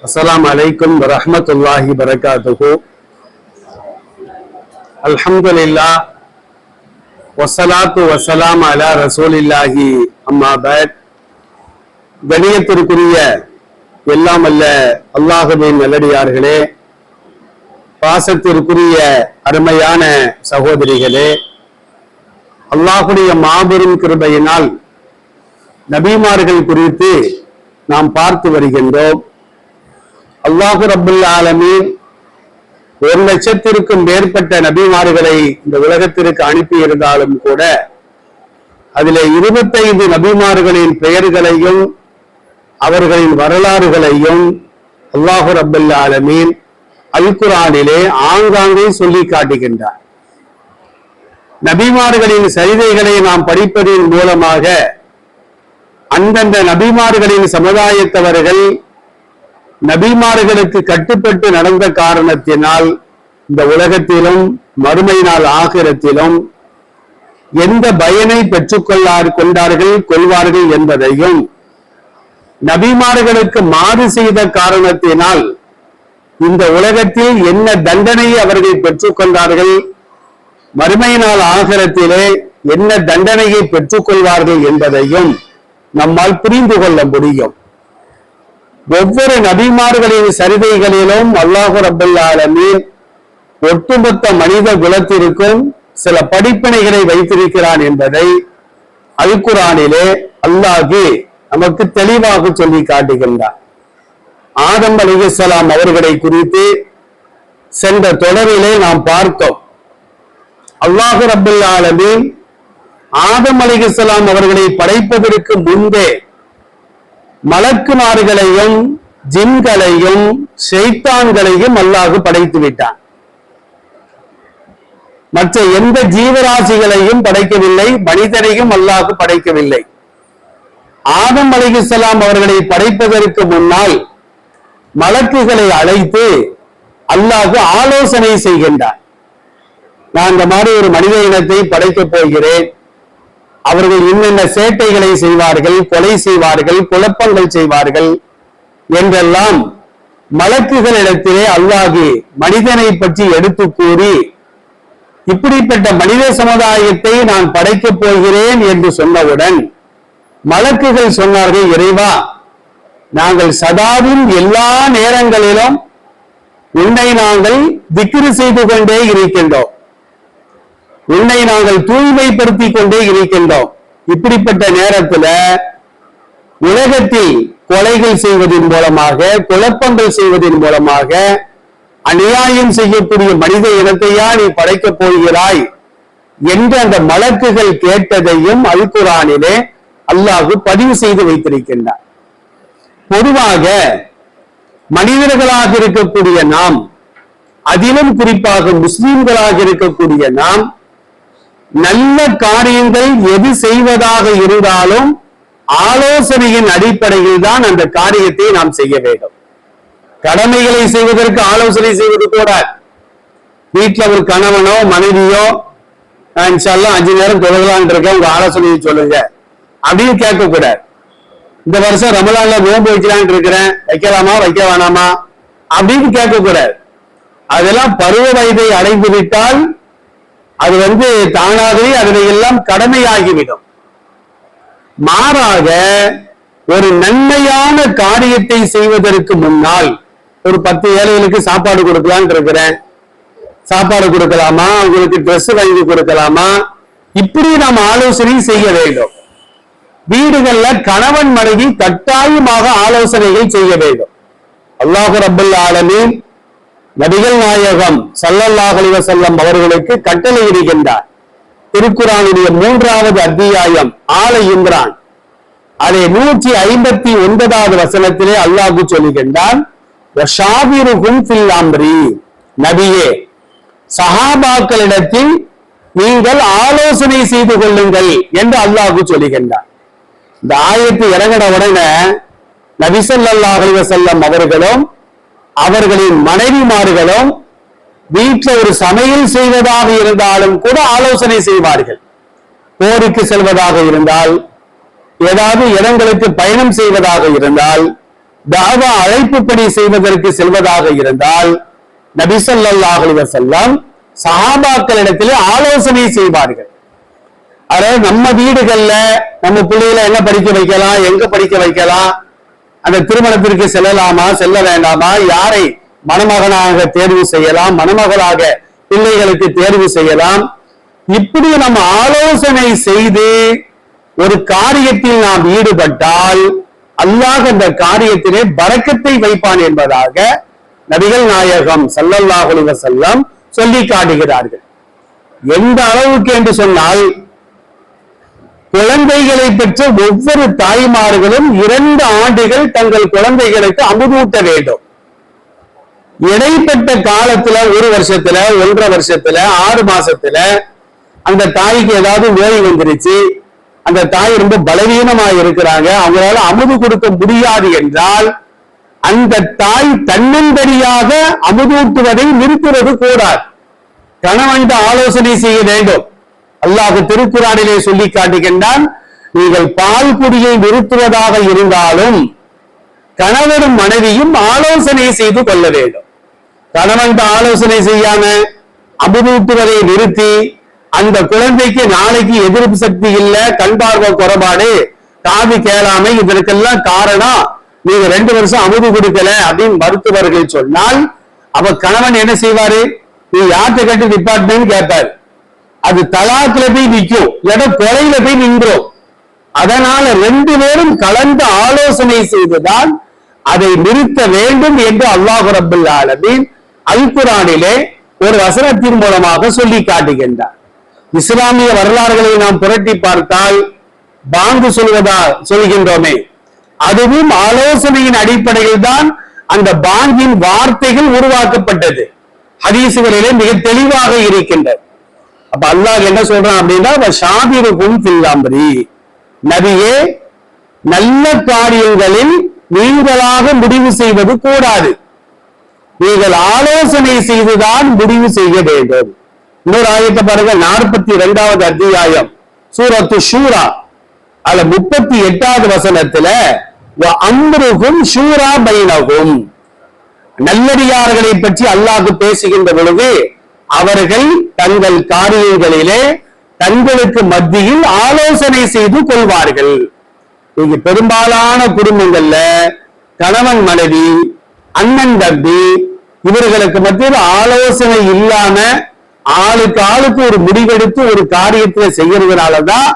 அஸ்ஸலாமு அலைக்கும் வரஹ்மத்துல்லாஹி வபரகாத்துஹு. அல்ஹம்துலில்லாஹ் வஸ்ஸலாத்து வஸ்ஸலாமு அலா ரசூலில்லாஹி அம்மா பஅத். கணியத்திற்குரிய எல்லாம் அல்ல அல்லாஹ்வின் நல்லடியார்களே, பாசத்திற்குரிய அருமையான சகோதரிகளே, அல்லாஹ்வுடைய மாபெரும் கிருபையினால் நபிமார்கள் குறித்து நாம் பார்த்து வருகின்றோம். அல்லாஹு ரப்புல் ஆலமீன் 1,00,000க்கும் மேற்பட்ட நபிமார்களை இந்த உலகத்திற்கு அனுப்பி இருந்தாலும் கூட அதிலே 25 நபிமார்களின் பெயர்களையும் அவர்களின் வரலாறுகளையும் அல்லாஹு ரப்புல் ஆலமீன் அல் குர்ஆனிலே ஆங்காங்கே சொல்லி காட்டுகின்றார். நபிமார்களின் சரிதைகளை நாம் படிப்பதன் மூலமாக அந்தந்த நபிமார்களின் சமுதாயத்தவர்கள் நபிமார்களுக்கு கட்டுப்பட்டு நடந்த காரணத்தினால் இந்த உலகத்திலும் மறுமை நாள் ஆகிரத்திலும் எந்த பயனை கொள்வார்கள் என்பதையும், நபிமார்களுக்கு மாறு செய்த காரணத்தினால் இந்த உலகத்தில் என்ன தண்டனையை அவர்கள் பெற்றுக்கொண்டார்கள், மறுமை நாள் ஆகிரத்திலே என்ன தண்டனையை பெற்றுக்கொள்வார்கள் என்பதையும் நம்மால் புரிந்து கொள்ள முடியும். ஒவ்வொரு நபிமார்களின் சரிதைகளிலும் அல்லாஹு ரப்புல் ஆலமீன் ஒட்டுமொத்த மனித குலத்திற்கும் சில படிப்பினைகளை வைத்திருக்கிறான் என்பதை அல் குர்ஆனிலே அல்லாஹ் நமக்கு தெளிவாக சொல்லி காட்டுகின்றார். ஆதம் அலைஹிஸ்ஸலாம் அவர்களை குறித்து சென்ற தொடரிலே நாம் பார்த்தோம். அல்லாஹு ரப்புல் ஆலமீன் ஆதம் அலைஹிஸ்ஸலாம் அவர்களை படைப்பதற்கு முன்பே மலக்குமார்களையும் ஜின்களையும் ஷைத்தான்களையும் அல்லாஹ் படைத்து விட்டான். மற்ற எந்த ஜீவராசிகளையும் படைக்கவில்லை, மனிதனையும் அல்லாஹ் படைக்கவில்லை. ஆதம் அலைஹிஸ்ஸலாம் அவர்களை படைப்பதற்கு முன்னால் மலக்குகளை அழைத்து அல்லாஹ் ஆலோசனை செய்கின்றார். நான் இந்த மாதிரி ஒரு மனித இனத்தை படைக்கப் போகிறேன், அவர்கள் இன்னென்ன சேட்டைகளை செய்வார்கள், கொலை செய்வார்கள், குழப்பங்கள் செய்வார்கள் என்றெல்லாம் மலக்குகளிடத்திலே அல்லாஹ் மனிதனை பற்றி எடுத்து கூறி, இப்படிப்பட்ட மனித சமுதாயத்தை நான் படைக்கப் போகிறேன் என்று சொன்னவுடன் மலக்குகள் சொன்னார்கள், இறைவா, நாங்கள் சதாவின் எல்லா நேரங்களிலும் உன்னை நாங்கள் திக்ரு செய்து கொண்டே இருக்கின்றோம், உன்னை நாங்கள் தூய்மைப்படுத்தி கொண்டே இருக்கின்றோம். இப்படிப்பட்ட நேரத்துல உலகத்தில் கொலைகள் செய்வதன் மூலமாக, குழப்பங்கள் செய்வதன் மூலமாக அநியாயம் செய்யக்கூடிய மனித இனத்தையா நீ படைக்கப் போகிறாய் என்று அந்த மலக்குகள் கேட்டதையும் அல் குர்ஆனிலே அல்லாஹ் பதிவு செய்து வைத்திருக்கின்றார். பொதுவாக மனிதர்களாக இருக்கக்கூடிய நாம், அதிலும் குறிப்பாக முஸ்லிம்களாக இருக்கக்கூடிய நாம், நல்ல காரியங்கள் எது செய்வதாக இருந்தாலும் ஆலோசனையின் அடிப்படையில் தான் அந்த காரியத்தை நாம் செய்ய வேண்டும். கடமைகளை செய்வதற்கு ஆலோசனை செய்வது கூட, வீட்டுல ஒரு கணவனோ மனைவியோ இன்ஷாஅல்லாஹ் 5 நேரம் தொழுகலான் இருக்க, உங்க ஆலோசனையை சொல்லுங்க அப்படின்னு கேட்கக்கூடாது. இந்த வருஷம் ரமலான்ல நோன்பு வைக்கலான் இருக்கிறேன், வைக்கலாமா வைக்க வேணாமா அப்படின்னு கேட்கக்கூடாது. அதெல்லாம் பருவ வயதை அடைந்து விட்டால் அது தானாகவே அதில் எல்லாம் கடமையாகிவிடும். மாறாக ஒரு நன்மையான காரியத்தை செய்வதற்கு முன்னால், ஒரு 10 ஏழைகளுக்கு சாப்பாடு கொடுக்கலான் இருக்கிறேன், சாப்பாடு கொடுக்கலாமா, அவங்களுக்கு ட்ரெஸ் வாங்கி கொடுக்கலாமா, இப்படி நாம் ஆலோசனை செய்ய வேண்டும். வீடுகள்ல கணவன் மனைவி கட்டாயமாக ஆலோசனைகள் செய்ய வேண்டும். அல்லாஹு ரப்புல் ஆலமீன் நபிகள் நாயகம் ஸல்லல்லாஹு அலைஹி வஸல்லம் அவர்களுக்கு கட்டளை இடுகின்றார். திருக்குர்ஆனுடைய 3வது அத்தியாயம் ஆல இம்ரான் அதை 159வது வசனத்திலே அல்லாஹ் சொல்லுகின்றான், வஷாவிருஹும் ஃபில் அம்ரி, நபியே சஹாபாக்களிடத்தில் நீங்கள் ஆலோசனை செய்து கொள்ளுங்கள் என்று அல்லாஹ் சொல்லுகின்றார். இந்த ஆயத்து இறங்கின உடனே நபி ஸல்லல்லாஹு அலைஹி வஸல்லம் அவர்களும் அவர்களின் மனைவிமார்களும் வீட்டில் ஒரு சமையல் செய்வதாக இருந்தாலும் கூட ஆலோசனை செய்வார்கள். போருக்கு செல்வதாக இருந்தால், ஏதாவது இடங்களுக்கு பயணம் செய்வதாக இருந்தால் தாவா அழைப்புப்படி செய்வதற்கு செல்வதாக இருந்தால் நபி ஸல்லல்லாஹு அலைஹி வஸல்லம் சஹாபாக்களிடத்திலே ஆலோசனை செய்வார்கள். அதாவது நம்ம வீடுகள்ல நம்ம பிள்ளைகளை என்ன படிக்க வைக்கலாம், எங்க படிக்க வைக்கலாம், அந்த திருமணத்திற்கு செல்லலாமா செல்ல வேண்டாமா, யாரை மணமகனாக தேர்வு செய்யலாம், மணமகளாக பிள்ளைகளுக்கு தேர்வு செய்யலாம், இப்படி நம்ம ஆலோசனை செய்து ஒரு காரியத்தில் நாம் ஈடுபட்டால் அல்லாஹ் அந்த காரியத்திலே பரக்கத்தை வைப்பான் என்பதாக நபிகள் நாயகம் ஸல்லல்லாஹு அலைஹி வஸல்லம் சொல்லி காட்டுகிறார்கள். எந்த அளவுக்கு என்று சொன்னால், குழந்தைகளை பெற்ற ஒவ்வொரு தாய்மார்களும் 2 ஆண்டுகள் தங்கள் குழந்தைகளுக்கு அமுதூட்ட வேண்டும். இடைப்பட்ட காலத்துல 1 வருஷத்துல 1.5 வருஷத்துல 6 மாசத்துல அந்த தாய்க்கு ஏதாவது நோய் வந்துருச்சு, அந்த தாய் ரொம்ப பலவீனமா இருக்கிறாங்க, அவங்களால அமுது கொடுக்க முடியாது என்றால் அந்த தாய் தன்னந்தனியாக அமுதூட்டுவதை நிறுத்துவது கூடாது. கணவன் ஆலோசனை செய்ய வேண்டும். அல்லாஹ் திருக்குர்ஆனிலே சொல்லி காட்டுகின்றான், நீங்கள் பால் குடியை நிறுத்துவதாக இருந்தாலும் கணவனும் மனைவியும் ஆலோசனை செய்து கொள்ள வேண்டும். கணவன் ஆலோசனை செய்யாம அமுதூட்டுவதை நிறுத்தி அந்த குழந்தைக்கு நாளைக்கு எதிர்ப்பு சக்தி இல்ல, கண் பார்வை குறைபாடு, காது கேளாமை, இதற்கெல்லாம் காரணம் நீங்க 2 வருஷம் அமுது கொடுக்கல அப்படின்னு மருத்துவர்கள் சொன்னால், அவ கணவன் என்ன செய்வாரு, நீ யார்கிட்ட கட்டி டிபார்ட்மெண்ட் கேட்பாரு, அது தலாக்குல போய் நிற்கும், இடம் கொலையில போய் நின்றோம். அதனால 2 பேரும் கலந்து ஆலோசனை செய்துதான் அதை நிறுத்த வேண்டும் என்று அல்லாஹ் ரப்பல் ஆலமீன் அல் குர்ஆனிலே ஒரு வசனத்தின் மூலமாக சொல்லி காட்டுகின்றார். இஸ்லாமிய வரலாறுகளை நாம் புரட்டி பார்த்தால் பாங்கு சொல்கின்றோமே, அதுவும் ஆலோசனையின் அடிப்படையில் தான் அந்த பாங்கின் வார்த்தைகள் உருவாக்கப்பட்டது. ஹதீசுகளிலே மிக தெளிவாக இருக்கின்றது. அப்ப அல்லாஹ் என்ன சொல்றான் அப்படின்னா, ஷாபிருக்கும் ஃபில் அம்ரி, நபியே நல்ல காரியங்களில் நீங்களாக முடிவு செய்வது கூடாது, நீங்கள் ஆலோசனை செய்துதான் முடிவு செய்ய வேண்டும். இன்னொரு ஆயத்தை பாருங்க, 42வது அத்தியாயம் சூரத்து ஷூரா, அதுல 38வது வசனத்துல அம்ருஹும் ஷூரா பைனஹும், நல்லடியார்களை பற்றி அல்லாஹ் பேசுகின்ற பொழுது அவர்கள் தங்கள் காரியங்களிலே தங்களுக்கு மத்தியில் ஆலோசனை செய்து கொள்வார்கள். இங்கு பெரும்பாலான குடும்பங்கள்ல கணவன் மனைவி அண்ணன் தம்பி இவர்களுக்கு மத்தியில் ஆலோசனை இல்லாம ஆளுக்கு ஆளுக்கு ஒரு முடிவெடுத்து ஒரு காரியத்தை செய்யறதுனாலதான்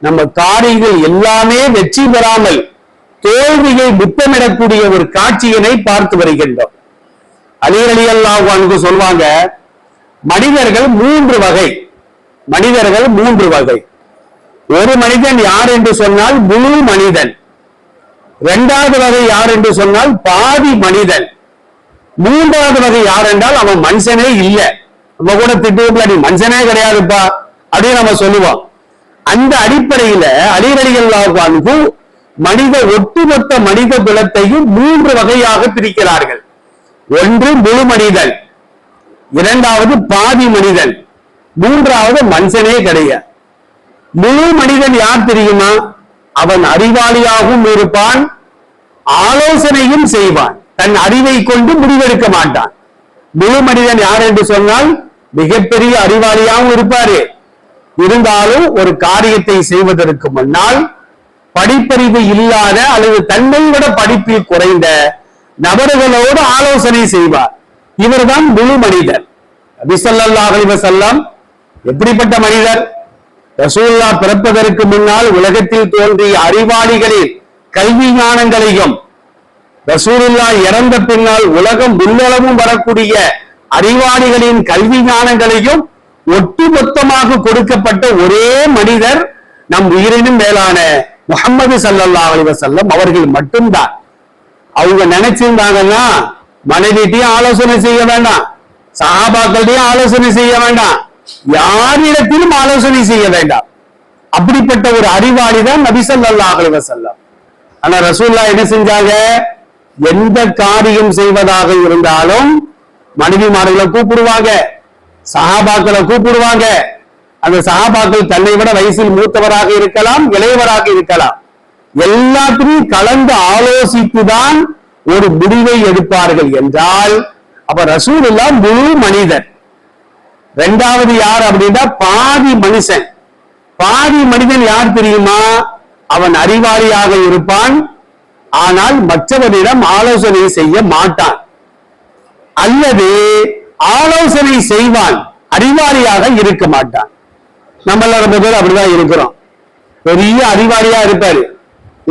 நம்ம காரியங்கள் எல்லாமே வெற்றி பெறாமல் தோல்வியை முத்தமிடக்கூடிய ஒரு காட்சியினை பார்த்து வருகின்றோம். அலி ரலியல்லாஹு அன்ஹு சொல்வாங்க, மனிதர்கள் 3 வகை. மனிதர்கள் 3 வகை. ஒரு மனிதன் யார் என்று சொன்னால் முழு மனிதன். 2வது வகை யார் என்று சொன்னால் பாதி மனிதன். 3வது வகை யார் என்றால் அவன் மனுஷனே இல்லை. நம்ம கூட திட்டுவோம்ல, நீ மனுஷனே கிடையாதுப்பா அப்படின்னு நம்ம சொல்லுவோம். அந்த அடிப்படையில அலி ரலியல்லாஹு அன்ஹு ஒட்டுமொத்த மனித குலத்தையும் 3 வகையாக பிரிக்கிறார்கள். ஒன்று முழு மனிதன், 2வது பாதி மனிதன், 3வது மனுஷனே கிடையாது. முழு மனிதன் யார் தெரியுமா? அவன் அறிவாளியாகவும் இருப்பான், ஆலோசனையும் செய்வான், தன் அறிவை கொண்டு முடிவெடுக்க மாட்டான். முழு மனிதன் யார் என்று சொன்னால் மிகப்பெரிய அறிவாளியாகவும் இருப்பாரு, இருந்தாலும் ஒரு காரியத்தை செய்வதற்கு முன்னால் படிப்பறிவு இல்லாத அல்லது தன்னை விட படிப்பில் குறைந்த நபர்களோடு ஆலோசனை செய்வார். இவர்தான் முழு மனிதர். நபி ஸல்லல்லாஹு அலைஹி வஸல்லம் எப்படிப்பட்ட மனிதர்? ரசூலுல்லாஹ் பிறப்பதற்கு முன்னால் உலகத்தில் தோன்றிய அறிவாளிகளின் கல்வி ஞானங்களையும், ரசூலுல்லாஹ் இறந்த பின்னால் உலகம் முன்னளவும் வரக்கூடிய அறிவாளிகளின் கல்வி ஞானங்களையும் ஒட்டுமொத்தமாக கொடுக்கப்பட்ட ஒரே மனிதர் நம் உயிரினும் மேலான முஹம்மது ஸல்லல்லாஹு அலைஹி வஸல்லம் அவர்கள் மட்டும்தான். அவங்க நினைச்சிருந்தாங்கன்னா மனைவிட்டையும் ஆலோசனை செய்ய வேண்டாம், சஹாபாக்கள்டையும் ஆலோசனை செய்ய வேண்டாம், யாரிடத்திலும் ஆலோசனை செய்ய வேண்டாம். அப்படிப்பட்ட ஒரு அறிவாளி தான் நபி ஸல்லல்லாஹு அலைஹி வஸல்லம். ஆனா ரசூலுல்லாஹ் என்ன செஞ்சாங்க? எந்த காரியம் செய்வதாக இருந்தாலும் மனைவிமார்களை கூப்பிடுவாங்க, சஹாபாக்களை கூப்பிடுவாங்க. அந்த சஹாபாக்கள் தன்னை விட வயசில் மூத்தவராக இருக்கலாம், இளையவராக இருக்கலாம், எல்லாத்தையும் கலந்து ஆலோசித்துதான் ஒரு முடிவை எடுப்பார்கள் என்றால் அப்ப ரசூலுல்லாஹ் முழு மனிதர். இரண்டாவது யார் அப்படின்னா பாதி மனுஷன். பாதி மனிதன் யார் தெரியுமா? அவன் அறிவாளியாக இருப்பான், ஆனால் மற்றவரிடம் ஆலோசனை செய்ய மாட்டான், அல்லது ஆலோசனை செய்வான், அறிவாளியாக இருக்க மாட்டான். நம்மள ரொம்ப பேர் அப்படிதான் இருக்கிறோம். பெரிய அறிவாளியா இருப்பாரு,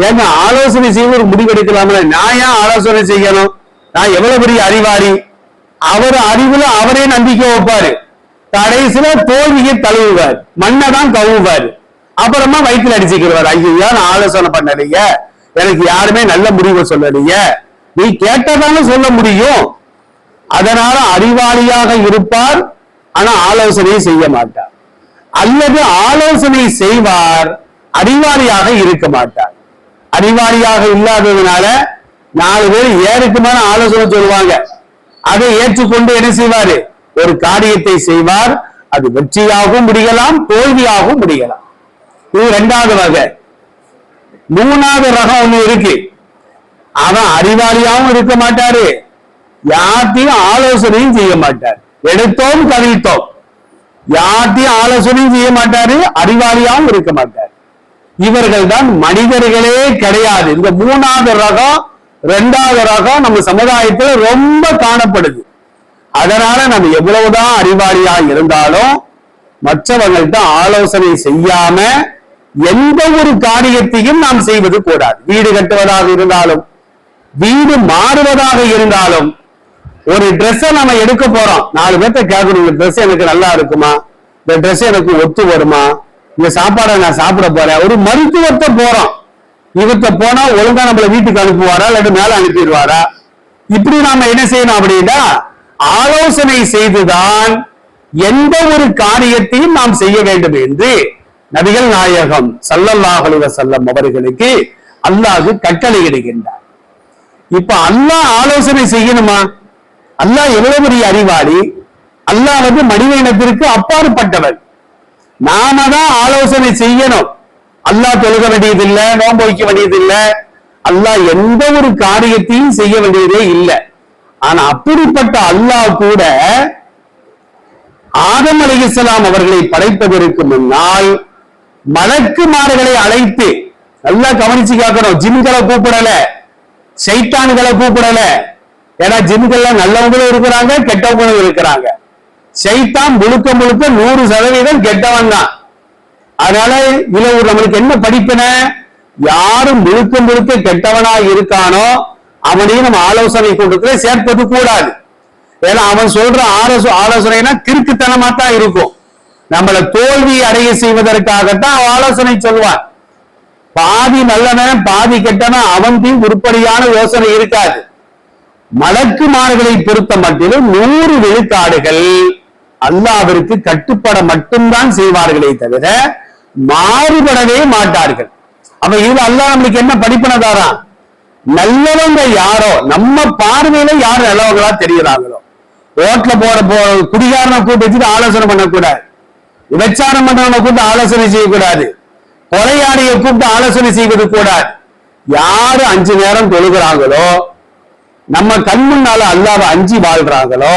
ஏன்னா ஆலோசனை செய்ய ஒரு முடிவெடுக்கலாம்ல. நான் ஏன் ஆலோசனை செய்யணும்? நான் எவ்வளவு பெரிய அறிவாளி. அவர் அறிவுல அவரே நம்பிக்கை வைப்பாரு, கடைசியில தோல்வியை தழுவுவார், மண்ணை தான் கவுவார், அப்புறமா வயிற்றுல அடிச்சுக்கிறார். ஐயோ நான் ஆலோசனை பண்ணலையே, எனக்கு யாருமே நல்ல முடிவை சொல்லலையே. நீ கேட்டதானே சொல்ல முடியும். அதனால அறிவாளியாக இருப்பார், ஆனா ஆலோசனை செய்ய மாட்டார், அல்லது ஆலோசனை செய்வார், அறிவாளியாக இருக்க மாட்டார். அறிவாளியாக இல்லாததுனால 4 பேர் ஏருக்கு மேல ஆலோசனை சொல்லுவாங்க, அதை ஏற்றுக்கொண்டு என்ன செய்வாரு? ஒரு காரியத்தை செய்வார், அது வெற்றியாகவும் முடியலாம், தோல்வியாகவும் முடியலாம். இது 2வது வகை. 3வது ரகம் ஒண்ணு இருக்கு. அவன் அறிவாளியாகவும் இருக்க மாட்டாரு, யார்த்தையும் ஆலோசனையும் செய்ய மாட்டார். எடுத்தோம் கவிழ்த்தோம், யார்த்தையும் ஆலோசனையும் செய்ய மாட்டாரு, அறிவாளியாகவும் இருக்க மாட்டார். இவர்கள் தான் மனிதர்களே கிடையாது. இந்த 3வது ரகம் 2வது ரகம் நம்ம சமுதாயத்தில் ரொம்ப காணப்படுது. அதனால நம்ம எவ்வளவுதான் அறிவாளியா இருந்தாலும் மற்றவங்கள்ட்ட ஆலோசனை செய்யாம எந்த ஒரு காரியத்தையும் நாம் செய்வது கூடாது. வீடு கட்டுவதாக இருந்தாலும், வீடு மாறுவதாக இருந்தாலும், ஒரு ட்ரெஸ்ஸை நம்ம எடுக்க போறோம், 4 பேர்த்த கேட்கணும், இந்த ட்ரெஸ் எனக்கு நல்லா இருக்குமா, இந்த ட்ரெஸ் எனக்கு ஒத்து வருமா, இந்த சாப்பாடை நான் சாப்பிட போறேன். ஒரு மருத்துவத்தை போறோம், இவர்கிட்ட போனா ஒழுங்கா நம்மள வீட்டுக்கு அனுப்புவாரா இல்லாட்டி மேல அனுப்பிடுவாரா? இப்படி நாம என்ன செய்யணும் அப்படின்னா ஆலோசனை செய்துதான் எந்த ஒரு காரியத்தையும் நாம் செய்ய வேண்டும் என்று நபிகள் நாயகம் ஸல்லல்லாஹு அலைஹி வஸல்லம் அவர்களுக்கு அல்லாஹ் கட்டளையிடுகின்றார். இப்ப அல்லாஹ் ஆலோசனை செய்யணுமா? அல்லாஹ் எவ்வளவு பெரிய அறிவாளி. அல்லாஹ் மனித இனத்திற்கு அப்பாற்பட்டவர். நாம தான் ஆலோசனை செய்யணும். அல்லாஹ் தொழுக வேண்டியதில்லை, நோன்பு வைக்க வேண்டியதில்லை, அல்லாஹ் எந்த ஒரு காரியத்தையும் செய்ய வேண்டியதே இல்லை. ஆனா அப்படிப்பட்ட அல்லாஹ் கூட ஆதம் அலைஹிஸ்ஸலாம் அவர்களை படைப்பதற்கு முன்னால் மலக்குமார்களை அழைத்து, நல்லா கவனிச்சு கேட்கணும், ஜின்களை கூப்பிடல, சைத்தான்களை கூப்பிடல. ஏன்னா ஜின்கள்லாம் நல்லவங்களும் இருக்கிறாங்க, கெட்டவங்களும் இருக்கிறாங்க. சைத்தான் முழுக்க முழுக்க 100% கெட்டவன் தான். அதனால இதுல நம்மளுக்கு என்ன படிப்பின? யாரும் முழுக்க முழுக்க கெட்டவனா இருக்கானோ அவனையும் நம்ம ஆலோசனை கொடுக்க சேர்ப்பது கூடாது. ஏன்னா அவன் சொல்ற ஆலோசனைனா கிறுக்குத்தனமா தான் இருக்கும். நம்மளை தோல்வி அடைய செய்வதற்காகத்தான் அவன் ஆலோசனை சொல்வான். பாதி நல்லவன் பாதி கெட்டவன் அவன்கிட்ட உருப்படியான யோசனை இருக்காது. மலக்குமார்களை பொறுத்த மட்டிலும் 100 விழுக்காடுகள் அல்லாஹ்விற்கு கட்டுப்பட மட்டும்தான் செய்வார்களே தவிர மாறுபடவே மாட்டார்கள். அப்ப இது அல்லாஹ் நம்மளுக்கு என்ன படிப்பினை தாரான்? நல்லவங்க யாரோ, நம்ம பார்வையில யார் நல்லவங்களா தெரிகிறாங்களோ, ரோட்ல போற குடிகாரனை கூட்டு வச்சுட்டு ஆலோசனை பண்ணக்கூடாது, விபச்சாரம் பண்றவனை கூட்டு ஆலோசனை செய்யக்கூடாது, கொலையாளியை கூப்பிட்டு ஆலோசனை செய்வது கூடாது. யாரு 5 நேரம் தொழுகிறாங்களோ, நம்ம கண் முன்னால அல்லாஹ்வை அஞ்சி வாழ்றாங்களோ,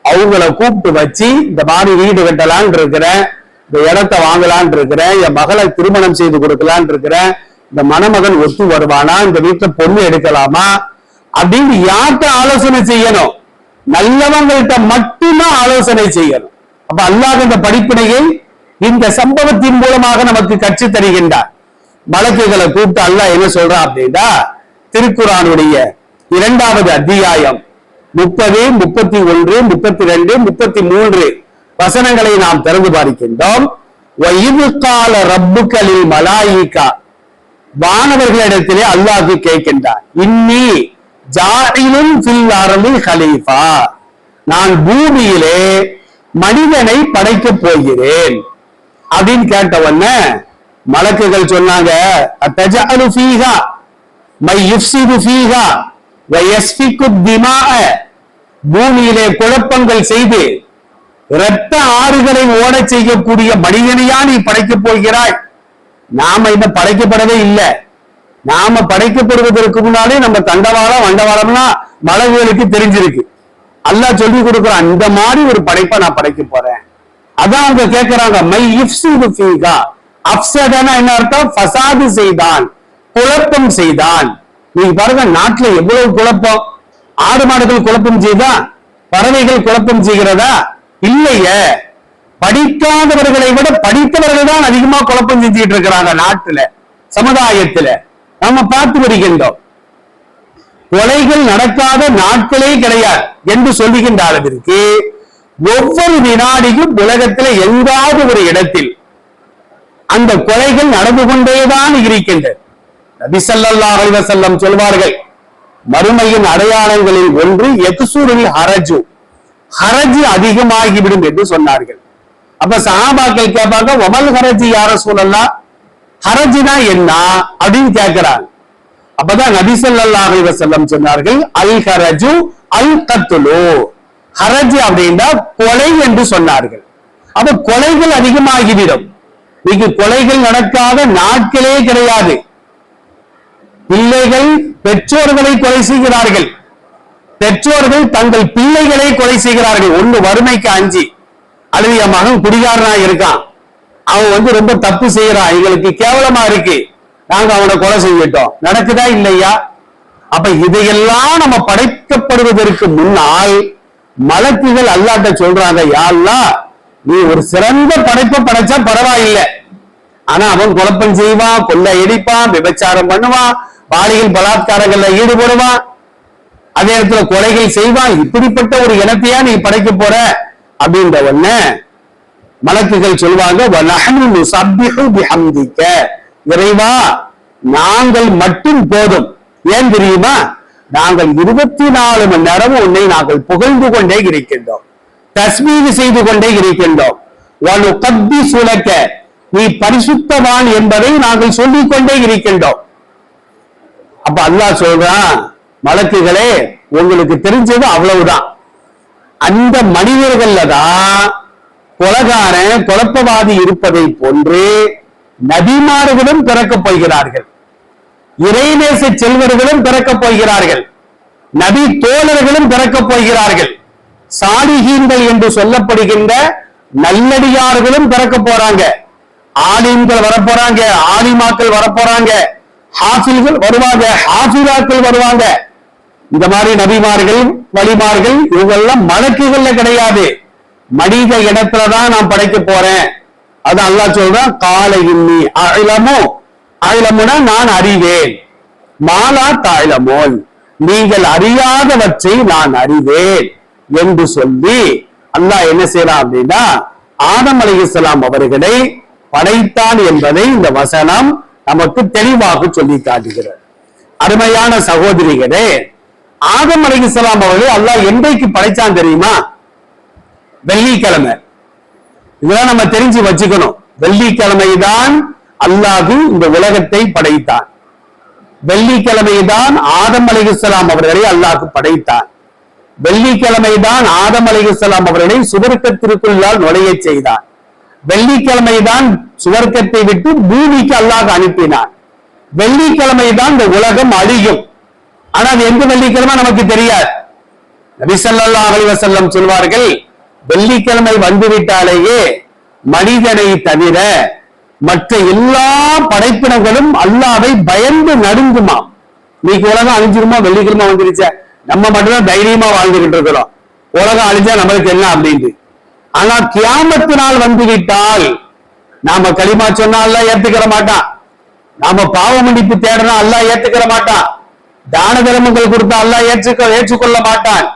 அவங்கள கூப்பிட்டு வச்சு இந்த மாதிரி வீடு கட்டலான் இருக்கிறேன், இந்த இடத்தை வாங்கலான் இருக்கிறேன், என் மகளை திருமணம் செய்து கொடுக்கலான் இருக்கிறேன், இந்த மணமகன் ஒத்து வருவானா, இந்த வீட்டுல பொண்ணு எடுக்கலாமா அப்படின்னு யார்கிட்ட ஆலோசனை செய்யணும்? நல்லவங்கள்ட்ட மட்டும்தான் ஆலோசனை செய்யணும். அப்ப அல்லாஹ் இந்த படிப்பினையை இந்த சம்பவத்தின் மூலமாக நமக்கு கற்றுத் தருகின்றார். மலக்குகளை கூப்பிட்டு அல்லாஹ் என்ன சொல்றான் அப்படின்னா, திருக்குர்ஆனுடைய 2வது அத்தியாயம் 30, 31, 32, 33 வசனங்களை நாம் திறந்து பார்க்கின்றோம். வஇது கால ரப்புக லில் மலாயிகா, வானவர்களிடத்திலே அல்லாஹ் கேட்கின்றார், இன்னி ஜாஇலுன் ஃபில் அர்தி கலீஃபா, நான் பூமியிலே மனிதனை படைக்க போகிறேன் அப்படின்னு கேட்ட உடனே மலக்குகள் சொன்னாங்க, அத்தஜஅலு ஃபீஹா மை யுஃப்ஸிது ஃபீஹா வ யஸ்ஃபிகு திமாஅ, பூமியிலே குழப்பங்கள் செய்து இரத்த ஆறுகளை ஓட செய்யக்கூடிய மனிதனையா நீ படைக்க போகிறாய்? நாம இன்னும் படைக்கப்படவே இல்லை, நாம படைக்கப்படுவதற்கு முன்னாலே நம்ம தண்டவாளம் வண்டவாளம்னா மலகுகளுக்கு தெரிஞ்சிருக்கு. அல்லாஹ் சொல்லி கொடுக்குறான், இந்த மாதிரி ஒரு படைப்பை நான் படைக்க போறேன். அதான் அவங்க கேட்கிறாங்க, மை இஃப்ஸிது ஃபீகா. அப்சதனா என்ன அர்த்தம்? ஃபசாது செய்தான், குழப்பம் செய்தான். நீங்க பாருங்க, நாட்டுல எவ்வளவு குழப்பம். ஆடு மாடுகள் குழப்பம் செய்தா, பறவைகள் குழப்பம் செய்கிறதா? இல்லையே. படிக்காதவர்களை விட படித்தவர்கள் தான் அதிகமா குழப்பம் செஞ்சுட்டு இருக்கிறாங்க நாட்டுல, சமுதாயத்துல. நம்ம பார்த்து வருகின்றோம். கொலைகள் நடக்காத நாட்களே கிடையாது என்று சொல்லுகின்ற அளவிற்கு ஒவ்வொரு வினாடியும் உலகத்தில் எங்காவது ஒரு இடத்தில் அந்த கொலைகள் நடந்து கொண்டேதான் இருக்கின்றன. நபி ஸல்லல்லாஹு அலைஹி வஸல்லம் சொல்வார்கள், மறுமையின் அடையாளங்களில் ஒன்று யக்ஸூருல் ஹரஜு, ஹரஜ் அதிகமாகிவிடும் என்று சொன்னார்கள். அப்ப சஹாபாக்கள் கேட்பாங்க, வமல் ஹரஜ் யா ரசூலல்லாஹ், ஹரஜ்னா என்ன அப்படின்னு கேட்கிறாங்க. அப்பதான் நபி ஸல்லல்லாஹு அலைஹி வஸல்லம் சொன்னார்கள், அல் ஹரஜு அல் கத்லு. ஹரஜ் அப்படின்னா கொலை என்று சொன்னார்கள். அப்ப கொலைகள் அதிகமாகிவிடும். இன்னைக்கு கொலைகள் நடக்காத நாட்களே கிடையாது. பிள்ளைகள் பெற்றோர்களை கொலை செய்கிறார்கள், பெற்றோர்கள் தங்கள் பிள்ளைகளை கொலை செய்கிறார்கள். ஒண்ணு வறுமைக்கு அஞ்சி, அல்லது என் மகன் குடிகாரனா இருக்கான், அவன் ரொம்ப தப்பு செய்யறான், எங்களுக்கு கேவலமா இருக்கு, நாங்க அவனை கொலை செய்யிட்டோம். நடக்குதா இல்லையா? அப்ப இதையெல்லாம் நம்ம படைக்கப்படுவதற்கு முன்னால் மலக்குகள் அல்லாஹ்ட்ட சொல்றாங்க, யா அல்லாஹ், நீ ஒரு சிறந்த படைப்பை படைச்சா பரவாயில்லை, ஆனா அவன் குழப்பம் செய்வான், கொள்ளை அடிப்பான், விபச்சாரம் பண்ணுவான், பாலியல் பலாத்காரங்கள்ல ஈடுபடுவான், அதே இடத்துல கொலைகள் செய்வான், இப்படிப்பட்ட ஒரு இனத்தையா நீ படைக்க போற அப்படின்ற ஒண்ணு மலக்குகள் சொல்வாங்க, வநஹ்னு நுஸப்பிஹு பிஹம்திக, இறைவா நாங்கள் மட்டும் போதும். ஏன் தெரியுமா? நாங்கள் 24 மணி நேரமும் உன்னை நாங்கள் புகழ்ந்து கொண்டே இருக்கின்றோம், தஸ்பீஹ் செய்து கொண்டே இருக்கின்றோம். வனுகத்திஸு லக, நீ பரிசுத்தவான் என்பதை நாங்கள் சொல்லிக் கொண்டே இருக்கின்றோம். அப்ப அல்லாஹ் சொல்றான், மலக்குகளே உங்களுக்கு தெரிஞ்சது அவ்வளவுதான். அந்த மனிதர்கள்ல தான் கொலகாரன் குழப்பவாதி இருப்பதை போன்று நபிமார்களும் பிறக்கப் போகிறார்கள், இறைநேச செல்வர்களும் பிறக்கப் போகிறார்கள், நபி தோழர்களும் பிறக்கப் போகிறார்கள், சாலிஹீன்கள் என்று சொல்லப்படுகின்ற நல்லடியார்களும் பிறக்க போறாங்க, ஆலிம்கள் வரப்போறாங்க, ஆலிமாக்கள் வரப்போறாங்க, ஹாஃபில்கள் வருவாங்க, ஹாஃபிலாக்கள் வருவாங்க. இந்த மாதிரி நபிமார்கள் வலிமார்கள் இவங்கெல்லாம் மலக்குகள்ல கிடையாது, மனித இடத்துலதான் நான் படைக்க போறேன். அது அல்லாஹ் சொல்றான், கால இன்னி அஅலமு, அஅலமுனா நான் அறிவேன், மாலா தஅலமூன், நீங்கள் அறியாதவற்றை நான் அறிவேன் என்று சொல்லி அல்லாஹ் என்ன செய்யறான் அப்படின்னா, ஆதம் அலைஹிஸ்ஸலாம் அவர்களை படைத்தான் என்பதை இந்த வசனம் நமக்கு தெளிவாக சொல்லி காட்டுகிறது. அருமையான சகோதரிகளே, ஆதம் அலைஹிஸ்ஸலாம் அவர்கள் அல்லாஹ் என்றைக்கு படைச்சான் தெரியுமா? வெள்ளிக்கிழமை. இதெல்லாம் நம்ம தெரிஞ்சு வச்சுக்கணும். வெள்ளிக்கிழமைதான் அல்லாஹ் இந்த உலகத்தை படைத்தான். வெள்ளிக்கிழமைதான் ஆதம் அலைஹிஸ்ஸலாம் அவர்களை அல்லாஹ் படைத்தான். வெள்ளிக்கிழமைதான் ஆதம் அலைஹிஸ்ஸலாம் அவர்களை சுவர்க்கத்திற்குள்ளால் நுழைய செய்தான். வெள்ளிக்கிழமைதான் சுவர்க்கத்தை விட்டு பூமிக்கு அல்லாஹ் அனுப்பினான். வெள்ளிக்கிழமைதான் இந்த உலகம் அழியும். ஆனா அது எந்த வெள்ளிக்கிழமை நமக்கு தெரியாது. நபி ஸல்லல்லாஹு அலைஹி வஸல்லம் சொல்வார்கள், வெள்ளிக்கிழமை வந்துவிட்டாலேயே மனிதனை தவிர மற்ற எல்லா படைப்பினங்களும் அல்லாஹ்வை பயந்து நடுங்குமாம். இன்னைக்கு உலகம் அழிஞ்சிருமா? வெள்ளிக்கிழமை வந்துருச்ச, நம்ம மட்டும்தான் தைரியமா வாழ்ந்துகிட்டு இருக்கிறோம், உலகம் அழிஞ்சா நம்மளுக்கு என்ன அப்படின்ட்டு. ஆனா கியாமத்து நாள் வந்துவிட்டால் நாம களிமா சொன்னா அல்லாஹ் ஏத்துக்கிற மாட்டான், நாம பாவ மன்னிப்பு தேடனா அல்லாஹ் ஏத்துக்கிற மாட்டான், தான தர்மங்கள் கொடுத்தா அல்லாஹ் ஏற்றுக்கொள்ள மாட்டான்.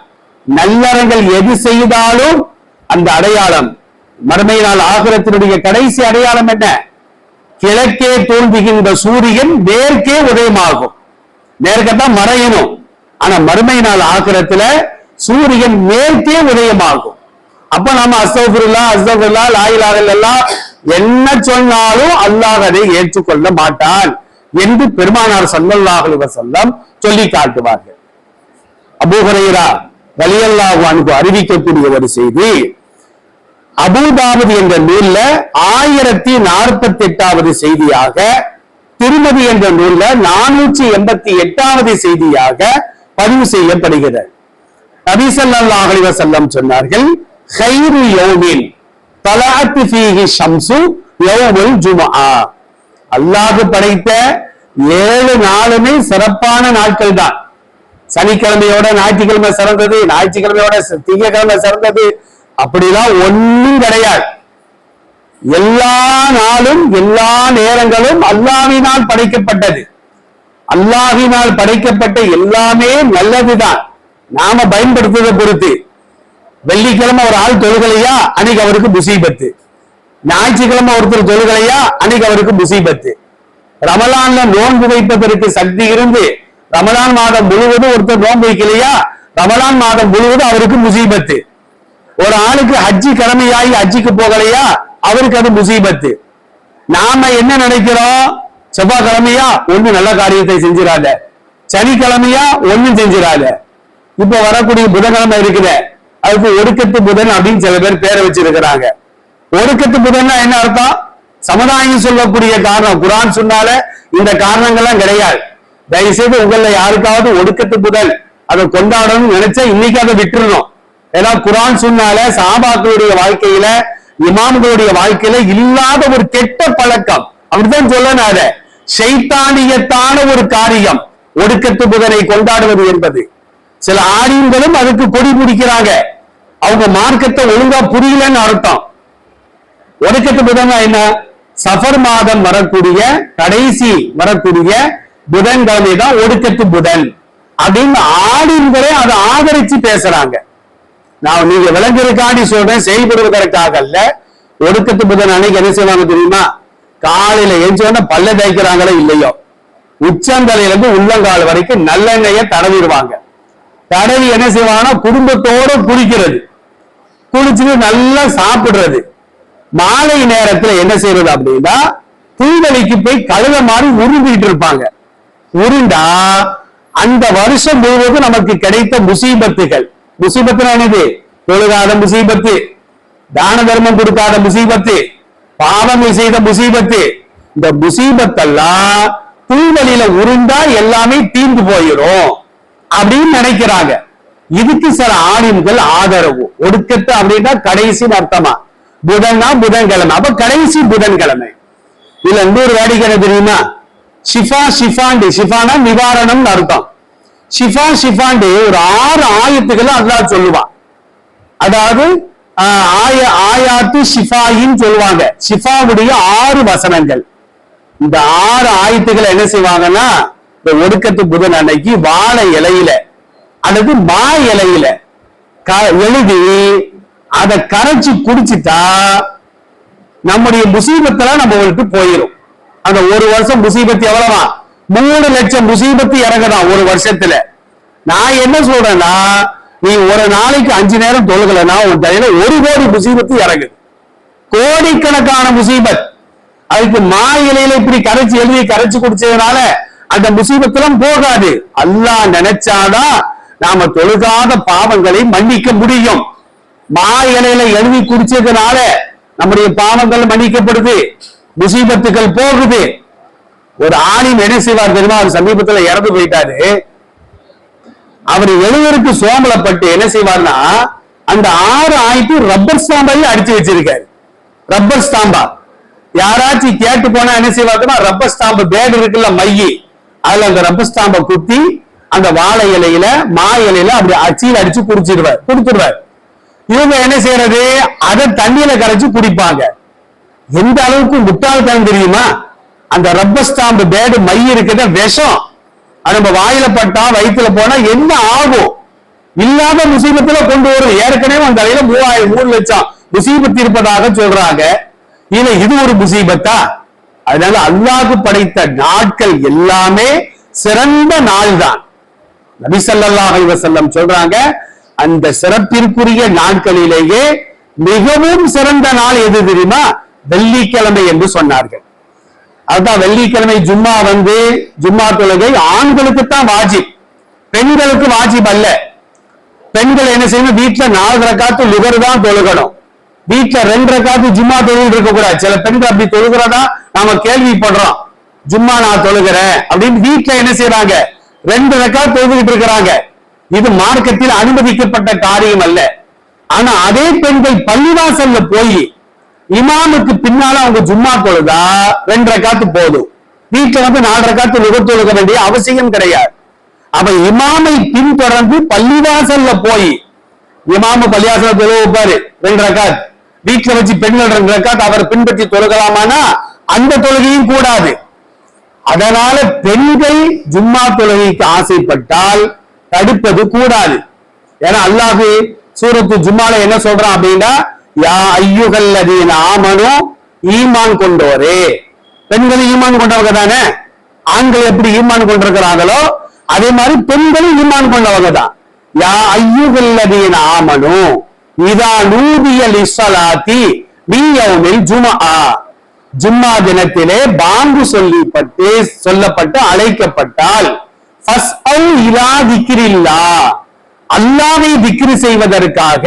நல்லறங்கள் எது செய்தாலும் அந்த அடையாளம், மறுமை நாள் ஆகிரத்தினுடைய கடைசி அடையாளம் என்ன? கிழக்கே தோன்றுகின்ற சூரியன் மேற்கே உதயமாகும். நேர்கத்தான் மறையணும், ஆனா மறுமை நாள் ஆகிரத்துல சூரியன் மேற்கே உதயமாகும். அப்ப நம்ம அஸ்தக்ஃபிருல்லாஹ் அஸ்தக்ஃபிருல்லாஹ் லா இலாஹ இல்லல்லாஹ் என்ன சொன்னாலும் அல்லாஹ் அதை ஏற்றுக்கொள்ள மாட்டான் என்று பெருமானார் ஸல்லல்லாஹு அலைஹி வஸல்லம் சொல்லி காட்டுவார்கள். அபூ ஹுரைரா ரலியல்லாஹு அன்ஹு அறிவிக்கக்கூடிய ஒரு செய்தி, அபூதாவூத் என்ற நூல்ல 1048வது செய்தியாக திருமதி என்ற நூல்ல 488வது செய்தியாக பதிவு செய்யப்படுகிறது. நபி ஸல்லல்லாஹு அலைஹி வஸல்லம் சொன்னார்கள், கைரு யௌமின் தலஅத் ஃபீஹி ஷம்ஸு யௌமுல் ஜும்ஆ. அல்லாஹ் படைத்த 7 நாளுமே சிறப்பான நாட்கள் தான். சனிக்கிழமையோட ஞாயிற்றுக்கிழமை சிறந்தது, ஞாயிற்றுக்கிழமையோட திங்கக்கிழமை சிறந்தது, அப்படிலாம் ஒண்ணும் கிடையாது. எல்லா நாளும் எல்லா நேரங்களும் அல்லாஹ்வினால் படைக்கப்பட்டது. அல்லாஹ்வினால் படைக்கப்பட்ட எல்லாமே நல்லதுதான், நாம பயன்படுத்துவதை பொறுத்து. வெள்ளிக்கிழமை ஒரு ஆள் தொழுகலையா, அன்னைக்கு அவருக்கு முசீபத்து. ஞாயிற்றுக்கிழமை ஒருத்தர் தொழுகலையா, அன்னைக்கு அவருக்கு முசீபத்து. ரமலான்ல நோன்பு வைப்பதற்கு சக்தி இருந்து ரமலான் மாதம் முழுவதும் ஒருத்தர் நோன்பு வைக்கலையா, ரமலான் மாதம் முழுவதும் அவருக்கு முசீபத்து. ஒரு ஆளுக்கு ஹஜ்ஜி கடமையாகி ஹஜ்ஜிக்கு போகலையா, அவருக்கு அது முசீபத்து. நாம என்ன நினைக்கிறோம், செவ்வாய்க்கிழமையா ஒண்ணு நல்ல காரியத்தை செஞ்சிடாத, சனிக்கிழமையா ஒண்ணும் செஞ்சிடாத. இப்ப வரக்கூடிய புதன்கிழமை இருக்குது, அதுக்கு ஒடுக்கத்து புதன் அப்படின்னு சில பேர் பேரை வச்சிருக்கிறாங்க. ஒடுக்கத்து புதன்னா என்ன அர்த்தம்? சமுதாயம் சொல்லக்கூடிய காரணம். குர்ஆன் சொன்னால இந்த காரணங்கள்லாம் கிடையாது. தயவுசெய்து உங்கள யாருக்காவது ஒடுக்கத்து புதன் அதை கொண்டாடணும்னு நினைச்சா இன்னைக்கு அதை விட்டுறணும். ஏன்னா குர்ஆன் சொன்னால சஹாபாக்களுடைய வாழ்க்கையில, இமாம்களுடைய வாழ்க்கையில இல்லாத ஒரு கெட்ட பழக்கம், அப்படித்தான் சொல்லணும். அத ஷைத்தானியத்தான ஒரு காரியம் ஒடுக்கத்து புதனை கொண்டாடுவது என்பது. சில ஆரியங்களும் அதுக்கு கொடி பிடிக்கிறாங்க, அவங்க மார்க்கத்தை ஒழுங்கா புரியலன்னு அர்த்தம். ஒடுக்கத்து புதன் என்ன? சஃபர் மாதம் வரக்கூடிய கடைசி வரக்கூடிய புதன்கிழமை தான் ஒடுக்கத்து புதன் அப்படின்னு ஆடிங்களே அதை ஆதரிச்சு பேசுறாங்க. நான் நீங்க விளங்குறதுக்காண்டி சொல்றேன், செயல்படுவதற்காக அல்ல. ஒடுக்கத்து புதன் அன்னைக்கு என்ன செய்வாங்க தெரியுமா? காலையில எஞ்சோன்னா பல்ல தேய்க்கிறாங்களோ இல்லையோ, உச்சந்தலையில இருந்து உள்ளங்கால் வரைக்கும் நல்லெண்ணெய தடவிடுவாங்க. தடவி என்ன செய்வாங்கன்னா குடும்பத்தோட குளிக்கிறது, குளிச்சுட்டு நல்லா சாப்பிடுறது. மாலை நேரத்துல என்ன செய்யறது அப்படின்னா, புல்வெளிக்கு போய் கழுத மாதிரி உருண்டிட்டு இருப்பாங்க. உருண்டா அந்த வருஷம் முழுவதும் நமக்கு கிடைத்த முசீபத்துகள், முசீபத்து என்னது? தொழுகாத முசீபத்து, தான தர்மம் கொடுக்காத முசீபத்து, பாவங்கள் செய்த முசீபத்து, இந்த முசீபத்தெல்லாம் புல்வெளியில உருண்டா எல்லாமே தீர்ந்து போயிடும் அப்படின்னு நினைக்கிறாங்க. இதுக்கு சில ஆலிம்கள் ஆதரவு. ஒடுக்கத்து அப்படின்னா கடைசின்னு அர்த்தமா? புதன்னா புதன்கிழமை, அப்ப கடைசி புதன்கிழமை. இதுல இன்னொரு வேடிக்கை தெரியுமா? ஷிஃபா ஷிஃபாண்டு, ஷிஃபானா நிவாரணம் அர்த்தம். ஷிஃபா ஷிஃபாண்டு ஒரு 6 ஆயத்துக்கள் அல்லாஹ் சொல்லுவான். அதாவது ஆயாத்து ஷிஃபாயின்னு சொல்லுவாங்க. ஷிஃபாவுடைய 6 வசனங்கள். இந்த 6 ஆயத்துக்களை என்ன செய்வாங்கன்னா, இந்த ஒடுக்கத்து புதன் அன்னைக்கு வாழை இலையில அல்லது மா இலையில எழுதி அதை கரைச்சி குடிச்சிட்டா நம்முடைய முசீபத்தெல்லாம் நம்மளுக்கு போயிடும். அந்த ஒரு வருஷம் முசீபத்து எவ்வளவா? 3 லட்சம் முசீபத்து இறங்குதான் ஒரு வருஷத்துல. நான் என்ன சொல்றேன்னா, நீ ஒரு நாளைக்கு 5 நேரம் தொழுகலன்னா உன் தலையில 1 கோடி முசீபத்து இறங்குது, கோடிக்கணக்கான முசீபத். அதுக்கு மா இலையில இப்படி கரைச்சி எழுதி கரைச்சி குடிச்சதுனால அந்த முசீபத்தெல்லாம் போகாது. அல்லாஹ் நினைச்சாதான் நாம தொழுகாத பாவங்களை மன்னிக்க முடியும். மா இலையில எழுதி குடிச்சதுனால நம்முடைய பாவங்கள் மன்னிக்கப்படுது, முசீபத்துகள் போகுது. ஒரு ஆலிம் என்ன செய்வார் தெரியுமா? அவர் சமீபத்துல இறந்து போயிட்டாரு. அவர் எழுவருக்கு சோம்பலப்பட்டு என்ன செய்வார்னா, அந்த 6 ஆயத்து ரப்பர் ஸ்டாம்பையும் அடிச்சு வச்சிருக்காரு. ரப்பர் ஸ்டாம்பா யாராச்சும் கேட்டு போனா என்ன செய்வாருன்னா, ரப்பர் ஸ்டாம்பு பேடு இருக்குல்ல மையி, அதுல அந்த ரப்பர் ஸ்டாம்பை குத்தி அந்த வாழை இலையில மா இலையில அப்படி அச்சியில் அடிச்சு குடிச்சிடுவார். இவங்க என்ன செய்யறது? அதை தண்ணியில கரைச்சு குடிப்பாங்க. எந்த அளவுக்கு முட்டாள்தான் தெரியுமா? அந்த ரப்பர் ஸ்டாம்பு பேடு மை இருக்கிற விஷம், அது நம்ம வாயில பட்டா வயிற்றுல போனா என்ன ஆகும்? இல்லாத முசீபத்துல கொண்டு வரும். ஏற்கனவே அந்த தலையில 3 லட்சம் முசீபத்து இருப்பதாக சொல்றாங்க. இது ஒரு முசீபத்தா? அதனால அல்லாஹ் படைத்த நாட்கள் எல்லாமே சிறந்த நாள் தான். நபி ஸல்லல்லாஹு அலைஹி வஸல்லம் சொல்றாங்க, அந்த சிறப்பிற்குரிய நாட்களிலேயே மிகவும் சிறந்த நாள் எது தெரியுமா? வெள்ளிக்கிழமை என்று சொன்னார்கள். அதுதான் வெள்ளிக்கிழமை ஜும்மா ஜும்மா தொழுகை ஆண்களுக்கு தான் வாஜிப், பெண்களுக்கு வாஜிப் அல்ல. பெண்கள் என்ன செய்யணும்? வீட்டுல 4 ரக்காத்து லுகர் தான் தொழுகணும். வீட்டுல 2 ரக்காத்து ஜும்மா தொழுகை இருக்கக்கூடாது. சில பெண்கள் அப்படி தொழுகிறதா நாம கேள்விப்படுறோம். ஜும்மா நான் தொழுகிறேன் அப்படின்னு வீட்டுல என்ன செய்யறாங்க, 2 ரக்காத் தொழுதுகிட்டு இருக்கிறாங்க. இது மார்க்கத்தில் அனுமதிக்கப்பட்ட காரியம் அல்ல. ஆனா அதே பெண்கள் பள்ளிவாசல்ல போய் இமாமுக்கு பின்னால அவங்க ஜும்மா தொழுதா 2 ரக்காத்து போதும். வீட்டுல 4 ரக்காத்து லுஹர் தொழுக வேண்டிய அவசியம் கிடையாது. அப்ப இமாமை பின்தொடர்ந்து பள்ளிவாசல்ல போய் இமாமு பள்ளிவாசல்ல தொழுக வைப்பாரு 2 ரக்காத், வீட்டுல வச்சு பெண்கள் 2 ரக்காத் அவர் பின்பற்றி தொழுகலாமானா அந்த தொழுகையும் கூடாது. அதனால பெண்கள் ஜும்மா தொழுகைக்கு ஆசைப்பட்டால் தடுப்பது கூடாது. ஏன்னா அல்லாஹ் சூரத்து ஜும்மால என்ன சொல்றான் அப்படின்னா, யா அய்யுஹல்லதீன ஆமனு, ஈமான் கொண்டோரே. பெண்கள் ஈமான் கொண்டவங்க தானே, ஆண்கள் எப்படி ஈமான் கொண்டிருக்கிறாங்களோ அதே மாதிரி பெண்களும் ஈமான் கொண்டவங்க தான். யா அய்யுஹல்லதீன ஆமனு இதா நூதிய லிஸ்ஸலாத்தி மின் யௌமில் ஜும்ஆ, ஜும்மா தினத்திலே பாங்கு சொல்லப்பட்டு அழைக்கப்பட்டால் ஃபஸ்அல் இலா திக்ரில்லாஹ், அல்லாஹ்வை திக்ரு செய்வதற்காக,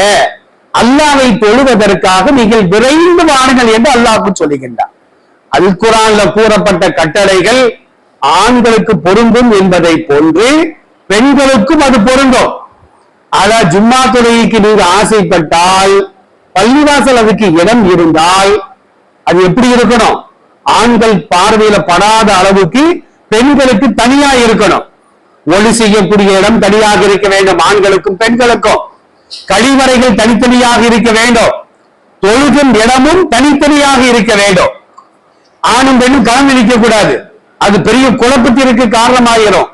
அல்லாஹ்வை தொழுவதற்காக நீங்கள் விரைந்து வாருங்கள் என்று அல்லாஹ் சொல்லுகின்றார். அல் குர்ஆன்ல கூறப்பட்ட கட்டளைகள் ஆண்களுக்கு பொருந்தும் என்பதை போன்று பெண்களுக்கும் அது பொருந்தும். ஆனா ஜும்மா தொழுகைக்கு நீங்க ஆசைப்பட்டால், பள்ளிவாசல் அதுக்கு இடம் இருந்தால் அது எப்படி இருக்கணும், ஆண்கள் பார்வையில படாத அளவுக்கு பெண்களுக்கு தனியா இருக்கணும். ஒளி செய்யக்கூடிய இடம் தனியாக இருக்க வேண்டும், ஆண்களுக்கும் பெண்களுக்கும். கழிவறைகள் தனித்தனியாக இருக்க வேண்டும், தொழுகும் இடமும் தனித்தனியாக இருக்க வேண்டும். ஆணும் பெண்ணும் கலந்து நிற்க கூடாது, அது பெரிய குழப்பத்திற்கு காரணமாயிரும்.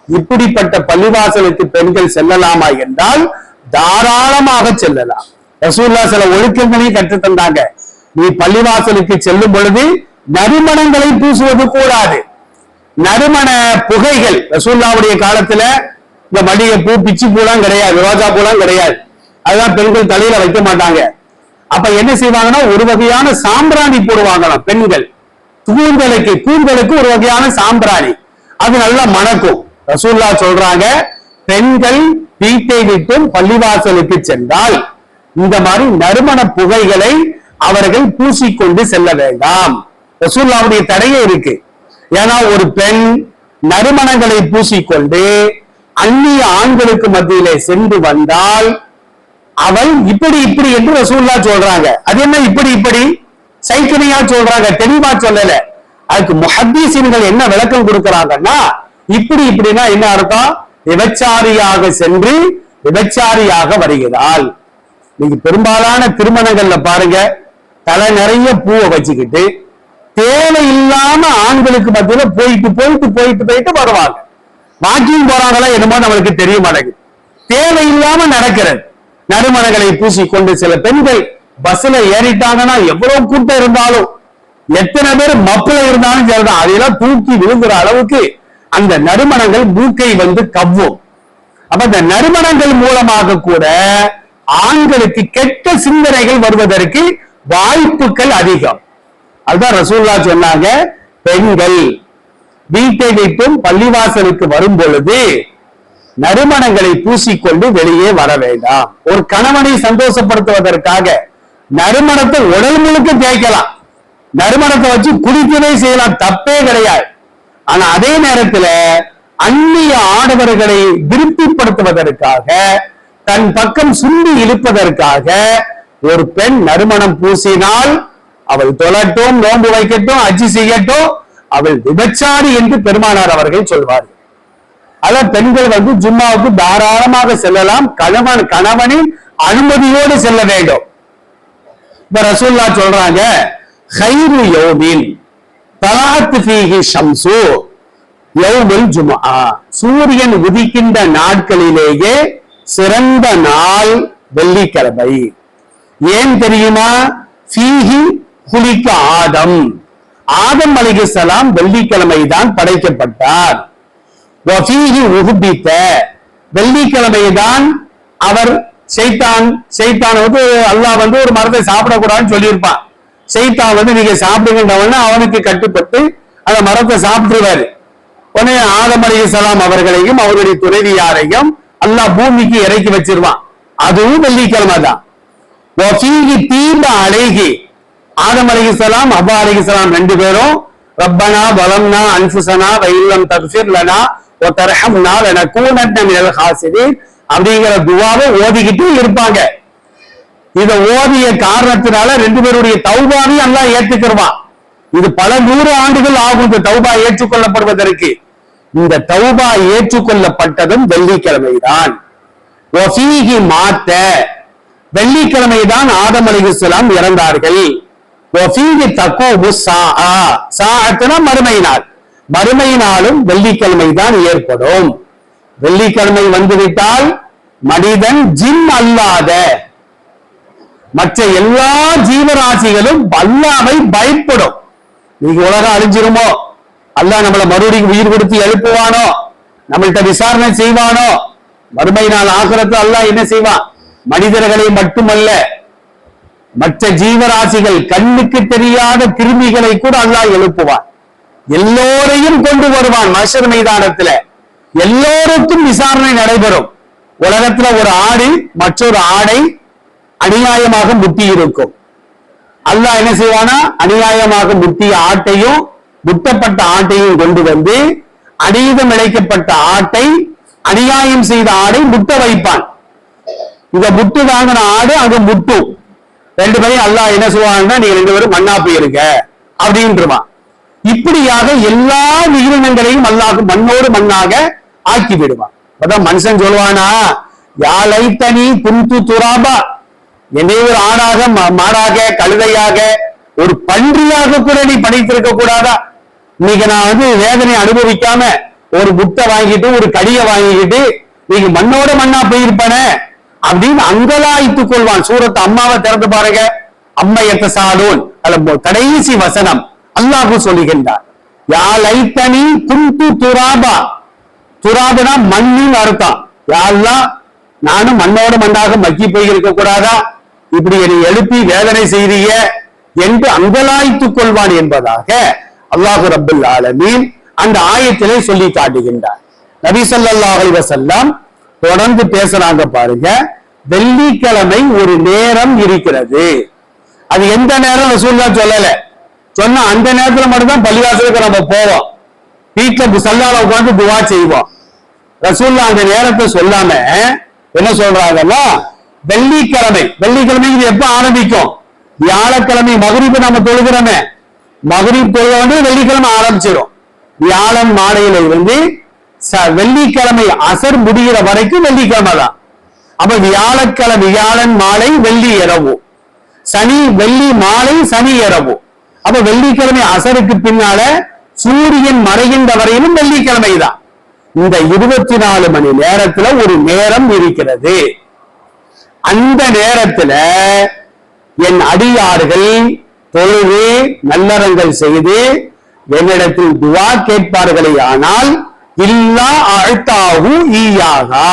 இப்படிப்பட்ட பள்ளிவாசலுக்கு பெண்கள் செல்லலாமா என்றால் தாராளமாக செல்லலாம். ரசூலுல்லாஹ் சில ஒழுக்கங்களையும் கற்றுத் தந்தாங்க. நீ பள்ளிவாசலுக்கு செல்லும் பொழுது நறுமணங்களை பூசுவது கூடாது. நறுமண புகைகள் ரசூலுல்லாஹ்வுடைய காலத்துல இந்த மல்லிகை பூ, பிச்சி பூலாம் கிடையாது, ரோஜா பூலாம் கிடையாது. அதுதான் பெண்கள் தலையில வைக்க மாட்டாங்க. அப்ப என்ன செய்வாங்கன்னா ஒரு வகையான சாம்பிராணி போடுவாங்களாம் பெண்கள். கூந்தலுக்கு ஒரு வகையான சாம்பிராணி, அது நல்லா மணக்கும். ரசூலுல்லாஹ் சொல்றாங்க, பெண்கள் வீட்டை விட்டும் பள்ளிவாசலுக்கு சென்றால் இந்த மாதிரி நறுமண புகைகளை அவர்கள் பூசிக்கொண்டு செல்ல வேண்டாம். ரசூலுல்லாஹ்வுடைய தடையே இருக்கு. ஏன்னா ஒரு பெண் நறுமணங்களை பூசிக்கொண்டு அந்நிய ஆண்களுக்கு மத்தியிலே சென்று வந்தால் அவள் இப்படி இப்படி என்று ரசூலுல்லாஹ் சொல்றாங்க. அது என்ன இப்படி இப்படி சைக்கிளையா சொல்றாங்க, தெளிவா சொல்லல. அதுக்கு முஹத்தீஸின்கள் என்ன விளக்கம் கொடுக்கிறாங்கன்னா, இப்படி இப்படின்னா என்ன அர்த்தம், விபச்சாரியாக சென்று விபச்சாரியாக வருகிறாள். நீங்க பெரும்பாலான திருமணங்கள்ல பாருங்க, தலை நிறைய பூவை வச்சுக்கிட்டு தேவையில்லாம ஆண்களுக்கு மத்தியில போயிட்டு வருவாங்க. வாக்கிங் போறாங்களா என்னமோ நம்மளுக்கு தெரிய மாட்டேங்குது, தேவையில்லாம நடக்கிறது. நறுமணங்களை பூசிக்கொண்டு சில பெண்கள் பஸ்ல ஏறிட்டாங்கன்னா எவ்வளவு கூட்டம் இருந்தாலும், எத்தனை பேர் மப்புல இருந்தாலும் சரிதான், அதையெல்லாம் தூக்கி விழுங்குற அளவுக்கு அந்த நறுமணங்கள் மூக்கை கவ்வும். அப்ப இந்த நறுமணங்கள் மூலமாக கூட ஆண்களுக்கு கெட்ட சிந்தனைகள் வருவதற்கு வாய்ப்புகள் அதிகம். அதுதான் ரசூலுல்லாஹ் சொன்னாங்க, பெண்கள் வீட்டை விட்டும் பள்ளிவாசலுக்கு வரும் பொழுது நறுமணங்களை பூசிக்கொண்டு வெளியே வர வேண்டாம். ஒரு கணவனை சந்தோஷப்படுத்துவதற்காக நறுமணத்தை உடல் முழுக்க தேய்க்கலாம், நறுமணத்தை வச்சு குடிக்கவே செய்யலாம், தப்பே கிடையாது. ஆனா அதே நேரத்துல அந்நிய ஆடவர்களை திருப்திப்படுத்துவதற்காக, தன் பக்கம் சுண்டி இழுப்பதற்காக ஒரு பெண் நறுமணம் பூசினால் அவள் தொழட்டும், நோன்பு வைக்கட்டும், அஜி செய்யட்டும், அவள் விபச்சாரி என்று பெருமானார் அவர்கள் சொல்வார்கள். அதான் பெண்கள் ஜும்மாவுக்கு தாராளமாக செல்லலாம், கணவனின் அனுமதியோடு செல்ல வேண்டும். இப்ப ரசூலுல்லாஹ் சொல்றாங்க, கைரு யௌமின் தலாத் ஃபீஹி ஷம்சு யௌமுல் ஜும்ஆ, சூரியன் உதிக்கின்ற நாட்களிலேயே சிறந்த நாள் வெள்ளிக்கிழமை. ஏன் தெரியுமா, ஃபீஹி குலிக ஆதம், ஆதம் அலைஹிஸ்ஸலாம் வெள்ளிக்கிழமை தான் படைக்கப்பட்டார். வஃபீஹி உஹ்பித, வெள்ளிக்கிழமை தான் அவர் ஷைத்தான் அல்லாஹ் ஒரு மரத்தை சாப்பிடக்கூடாதுன்னு சொல்லியிருப்பான். ஷைத்தான் நீங்க சாப்பிடுங்கன்றவன அவனுக்கு கட்டுப்பட்டு அந்த மரத்தை சாப்பிட்டுருவாரு. உடனே ஆதம் அலைஹிஸ்ஸலாம் அவர்களையும் அவருடைய துணைவியாரையும் அல்லாஹ் பூமிக்கு இறக்கி வச்சிருவான். அதுவும் வெள்ளிக்கிழமை தான். வஃபீஹி தீப அலைஹி, ஆதம் அலைஹிஸ்ஸலாம் அவ்வா அலைஹிஸ்ஸலாம் 2 பேரும் ரப்பனா வலம்னா அன்ஃபுஸனா வ இல்லம் தக்ஃபிர் லனா வ தர்ஹம்னா லனகூனன்ன மினல் ஹாசிரீன் அப்படிங்கிற துஆவை ஓதிக்கிட்டே இருப்பாங்க. இத ஓதிய காரணத்தினால ரெண்டு பேருடைய தௌபாவையும் அல்லாஹ் ஏற்றுக்கிறான். இது பல 100 ஆண்டுகள் ஆகும் இந்த தௌபா ஏற்றுக்கொள்ளப்படுவதற்கு. இந்த தௌபா ஏற்றுக்கொள்ளப்பட்டதும் வெள்ளிக்கிழமைதான். மாத்த வெள்ளிக்கிழமைதான் ஆதம் அலைஹிஸ்ஸலாம் இறந்தார்கள். மறுமை நாளும் வெள்ளிக்கிழமை தான் ஏற்படும். வெள்ளிக்கிழமை வந்துவிட்டால் மனிதன் ஜின் அல்லாத மற்ற எல்லா ஜீவராசிகளும் அல்லாஹ்வை பயப்படும். நீங்க உலகம் அழிஞ்சிருமோ, அல்லாஹ் நம்மளை மறுபடியும் உயிர் கொடுத்து எழுப்புவானோ, நம்மள்கிட்ட விசாரணை செய்வானோ, மறுமை நாள் ஆகிரத்து அல்லாஹ் என்ன செய்வான்? மனிதர்களை மட்டுமல்ல மற்ற ஜீவராசிகள் கண்ணுக்கு தெரியாத கிருமிகளை கூட அல்லாஹ் எழுப்புவான். எல்லோரையும் கொண்டு வருவான் மஹ்ஷர் மைதானத்துல. எல்லோருக்கும் விசாரணை நடைபெறும். உலகத்துல ஒரு ஆடு மற்றொரு ஆடை அநியாயமாக முட்டி இருக்கும். அல்லாஹ் என்ன செய்வானா? அநியாயமாக முட்டிய ஆட்டையும் முட்டப்பட்ட ஆட்டையும் கொண்டு வந்து அநீதம் இழைக்கப்பட்ட ஆட்டை அநியாயம் செய்த ஆடை முட்ட வைப்பான். இத முட்டு வாங்கின ஆடு அங்க முட்டும். ரெண்டு பேரும் அல்லாஹ் என்ன சொல்லுவாங்கன்னா, நீங்க ரெண்டு பேரும் மண்ணா போயிருங்க அப்படின்றான். இப்படியாக எல்லா உயிரினங்களையும் அல்லாஹ் மண்ணோடு மண்ணாக ஆக்கி விடுவான். அதான் மனுஷன் சொல்லுவானா, யாழைத்தனி குந்து துராபா, என்னை ஒரு ஆடாக மாடாக கழுதையாக ஒரு பன்றியாக கூட நீ படைத்திருக்க கூடாதா? இன்னைக்கு நான் வந்து வேதனை அனுபவிக்காம ஒரு முட்டை வாங்கிட்டு ஒரு கடியை வாங்கிக்கிட்டு நீங்க மண்ணோட மண்ணா போயிருப்பான அப்படின்னு அங்கலாய்த்துக் கொள்வான். சூரத்து அம்மாவை திறந்து பாருங்க. அம்மையத்த சாலோன் கடைசி வசனம் அல்லாஹ் சொல்லுகின்றார், யாழைத்தனி குந்து துராபா. துராபனா மண்ணின் அர்த்தம். யாரெல்லாம் நானும் மண்ணோட மண்ணாக மக்கி போய் இருக்க கூடாதா? இப்படி என்னை எழுப்பி வேதனை செய்திய என்று அங்கலாய்த்துக் கொள்வான் என்பதாக அல்லாஹ் ரப்பல் ஆலமீன் அந்த ஆயத்திலே சொல்லி காட்டுகின்றார். நபி ஸல்லல்லாஹு அலைஹி வஸல்லம் தொடர்ந்து பேசுறாங்க பாருங்க. வெள்ளிக்கிழமை ஒரு நேரம் இருக்கிறது. அது எந்த நேரம் ரசூலுல்லாஹ் சொல்லல. சொன்னா அந்த நேரத்துல மட்டும்தான் பள்ளிவாசலுக்கு நம்ம போவோம். வீட்டுல முஸல்லால உட்கார்ந்து துஆ செய்வோம். ரசூலுல்லாஹ் அந்த நேரத்தை சொல்லாம என்ன சொல்றாங்கன்னா, வெள்ளிக்கிழமை. வெள்ளிக்கிழமை இது எப்ப ஆரம்பிக்கும்? வியாழக்கிழமை மகரிப் நம்ம தொழுகிறோமே, மகரிப் தொழுக வந்து வெள்ளிக்கிழமை ஆரம்பிச்சிடும். வியாழன் மாலையில இருந்து வெள்ளிக்கிழமை அசர் முடிகிற வரைக்கும் வெள்ளிக்கிழமை தான். அப்ப வியாழன் மாலை வெள்ளி இரவு, சனி வெள்ளி மாலை சனி இரவு. அப்ப வெள்ளிக்கிழமை அசருக்கு பின்னால சூரியன் மறைகின்ற வரையிலும் வெள்ளிக்கிழமை தான். இந்த 24 மணி நேரத்துல ஒரு நேரம் இருக்கிறது. அந்த நேரத்துல என் அடியார்கள் தொழுது நல்லறங்கள் செய்து என்னிடத்தில் துஆ கேட்பார்களே ஆனால் இல்லா அழ்த்தாஹு ஈயாகா,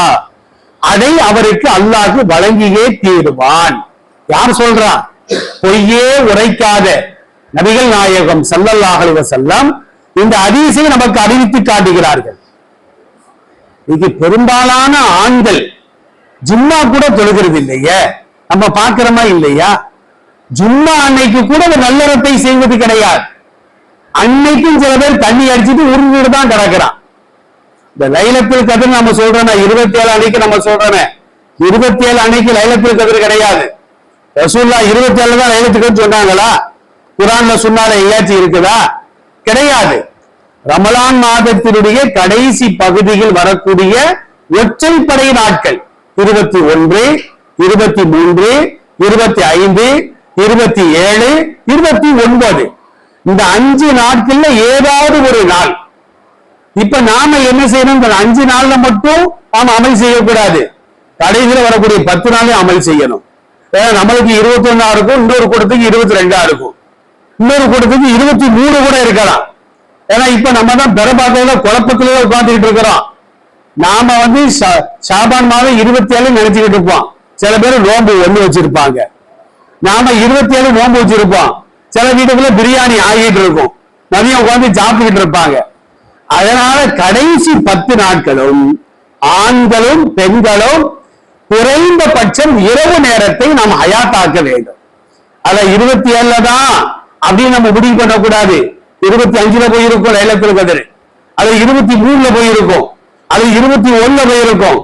அதை அவருக்கு அல்லாஹ் வழங்கியே தீருவான். யார் சொல்றா? பொய்யே உரைக்காத நபிகள் நாயகம் ஸல்லல்லாஹு அலைஹி வஸல்லம் இந்த ஹதீஸை நமக்கு அறிவித்து காட்டுகிறார்கள். இது பெரும்பாலான ஆண்கள் ஜும்மா கூட தொழுகிறது இல்லையே, நம்ம பார்க்கிறோமா இல்லையா? ஜும்மா அன்னைக்கு கூட ஒரு நல்லறத்தை செய்வது கிடையாது. அன்னைக்கும் சில பேர் தண்ணி அடிச்சுட்டு உருண்டு தான் கிடக்கிறான். இந்த லைலத்துல் கத்ர் நம்ம சொல்றோமே, 27 அன்னைக்கு நம்ம சொல்றோமே, 27 அன்னைக்கு லைலத்துல் கத்ர் கிடையாது. ரசூலுல்லாஹ் 27 தான் லைலத்துல் கத்ர் சொன்னாங்களா? குர்ஆன்ல சுன்னால எங்கேயாச்சும் இருக்குதா? கிடையாது. ரமலான் மாதத்தினுடைய கடைசி பகுதியில் வரக்கூடிய ஒற்றைப்படை நாட்கள் 21, 23, 25, 27, 29 இந்த 5 நாட்கள்ல ஏதாவது ஒரு நாள். இப்ப நாம என்ன செய்யணும்? இந்த 5 நாள்ல மட்டும் நாம அமல் செய்யக்கூடாது. கடைசியில வரக்கூடிய 10 நாளையும் அமல் செய்யணும். நம்மளுக்கு 21 இருக்கும், இன்னொரு கூட்டத்துக்கு 22 இருக்கும், இன்னொரு கூட்டத்துக்கு 23 கூட இருக்கலாம். ஏன்னா இப்ப நம்ம தான் பெற பார்க்கறத குழப்பத்திலேயே உட்கார்ந்துட்டு இருக்கிறோம். நாம வந்து ஷாபான் மாதம் 27 நினைச்சுக்கிட்டு இருப்போம். சில பேர் நோன்பு 1 வச்சிருப்பாங்க. நாம 27 நோன்பு வச்சிருப்போம். சில வீட்டுக்குள்ள பிரியாணி ஆகிட்டு இருக்கும், மதியம் உட்கார்ந்து சாப்பிட்டுக்கிட்டு இருப்பாங்க. அதனால கடைசி 10 நாட்களும் ஆண்களும் பெண்களும் குறைந்தபட்சம் இரவு நேரத்தை நாம் ஹயாத்தாக்க வேண்டும். அத 27 தான் அப்படின்னு நம்ம முடிவு பண்ணக்கூடாது. 25ல போயிருக்கும் லைலத்துல் கத்ர், அது 23ல போயிருக்கும், அது 21ல போயிருக்கும்,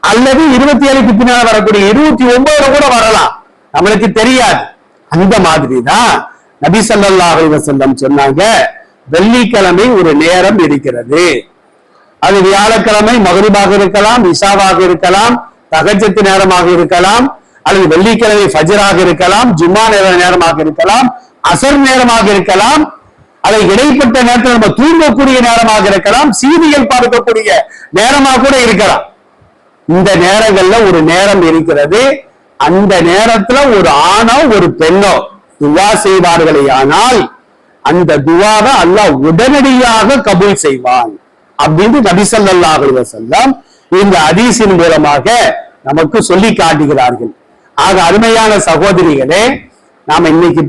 அல்லது 27க்கு பின்னால வரக்கூடிய 29 கூட வரலாம், நம்மளுக்கு தெரியாது. அந்த மாதிரிதான் நபி ஸல்லல்லாஹு அலைஹி வஸல்லம் சொன்னாங்க, வெள்ளிக்கிழமை ஒரு நேரம் இருக்கிறது. அது வியாழக்கிழமை மக்ரிபாக இருக்கலாம், இஷாவாக இருக்கலாம், தஹஜ்ஜத் நேரமாக இருக்கலாம், அல்லது வெள்ளிக்கிழமை ஃபஜ்ராக இருக்கலாம், ஜும்மா நேரமாக இருக்கலாம், அசர் நேரமாக இருக்கலாம், அல்லது இடைப்பட்ட நேரத்தில் நம்ம தூங்கக்கூடிய நேரமாக இருக்கலாம், சீரியல் பார்க்கக்கூடிய நேரமாக கூட இருக்கலாம். இந்த நேரங்கள்ல ஒரு நேரம் இருக்கிறது. அந்த நேரத்துல ஒரு ஆணோ ஒரு பெண்ணோ துவா செய்வார்களே ஆனால் அந்த துவாவை அல்லாஹ் உடனடியாக கபூல் செய்வான் அப்படின்னு நபி ஸல்லல்லாஹு அலைஹி வஸல்லம் இந்த ஹதீஸின் மூலமாக நமக்கு சொல்லி காட்டுகிறார்கள். ஆக அருமையான சகோதரிகளே, நாம இன்னைக்கு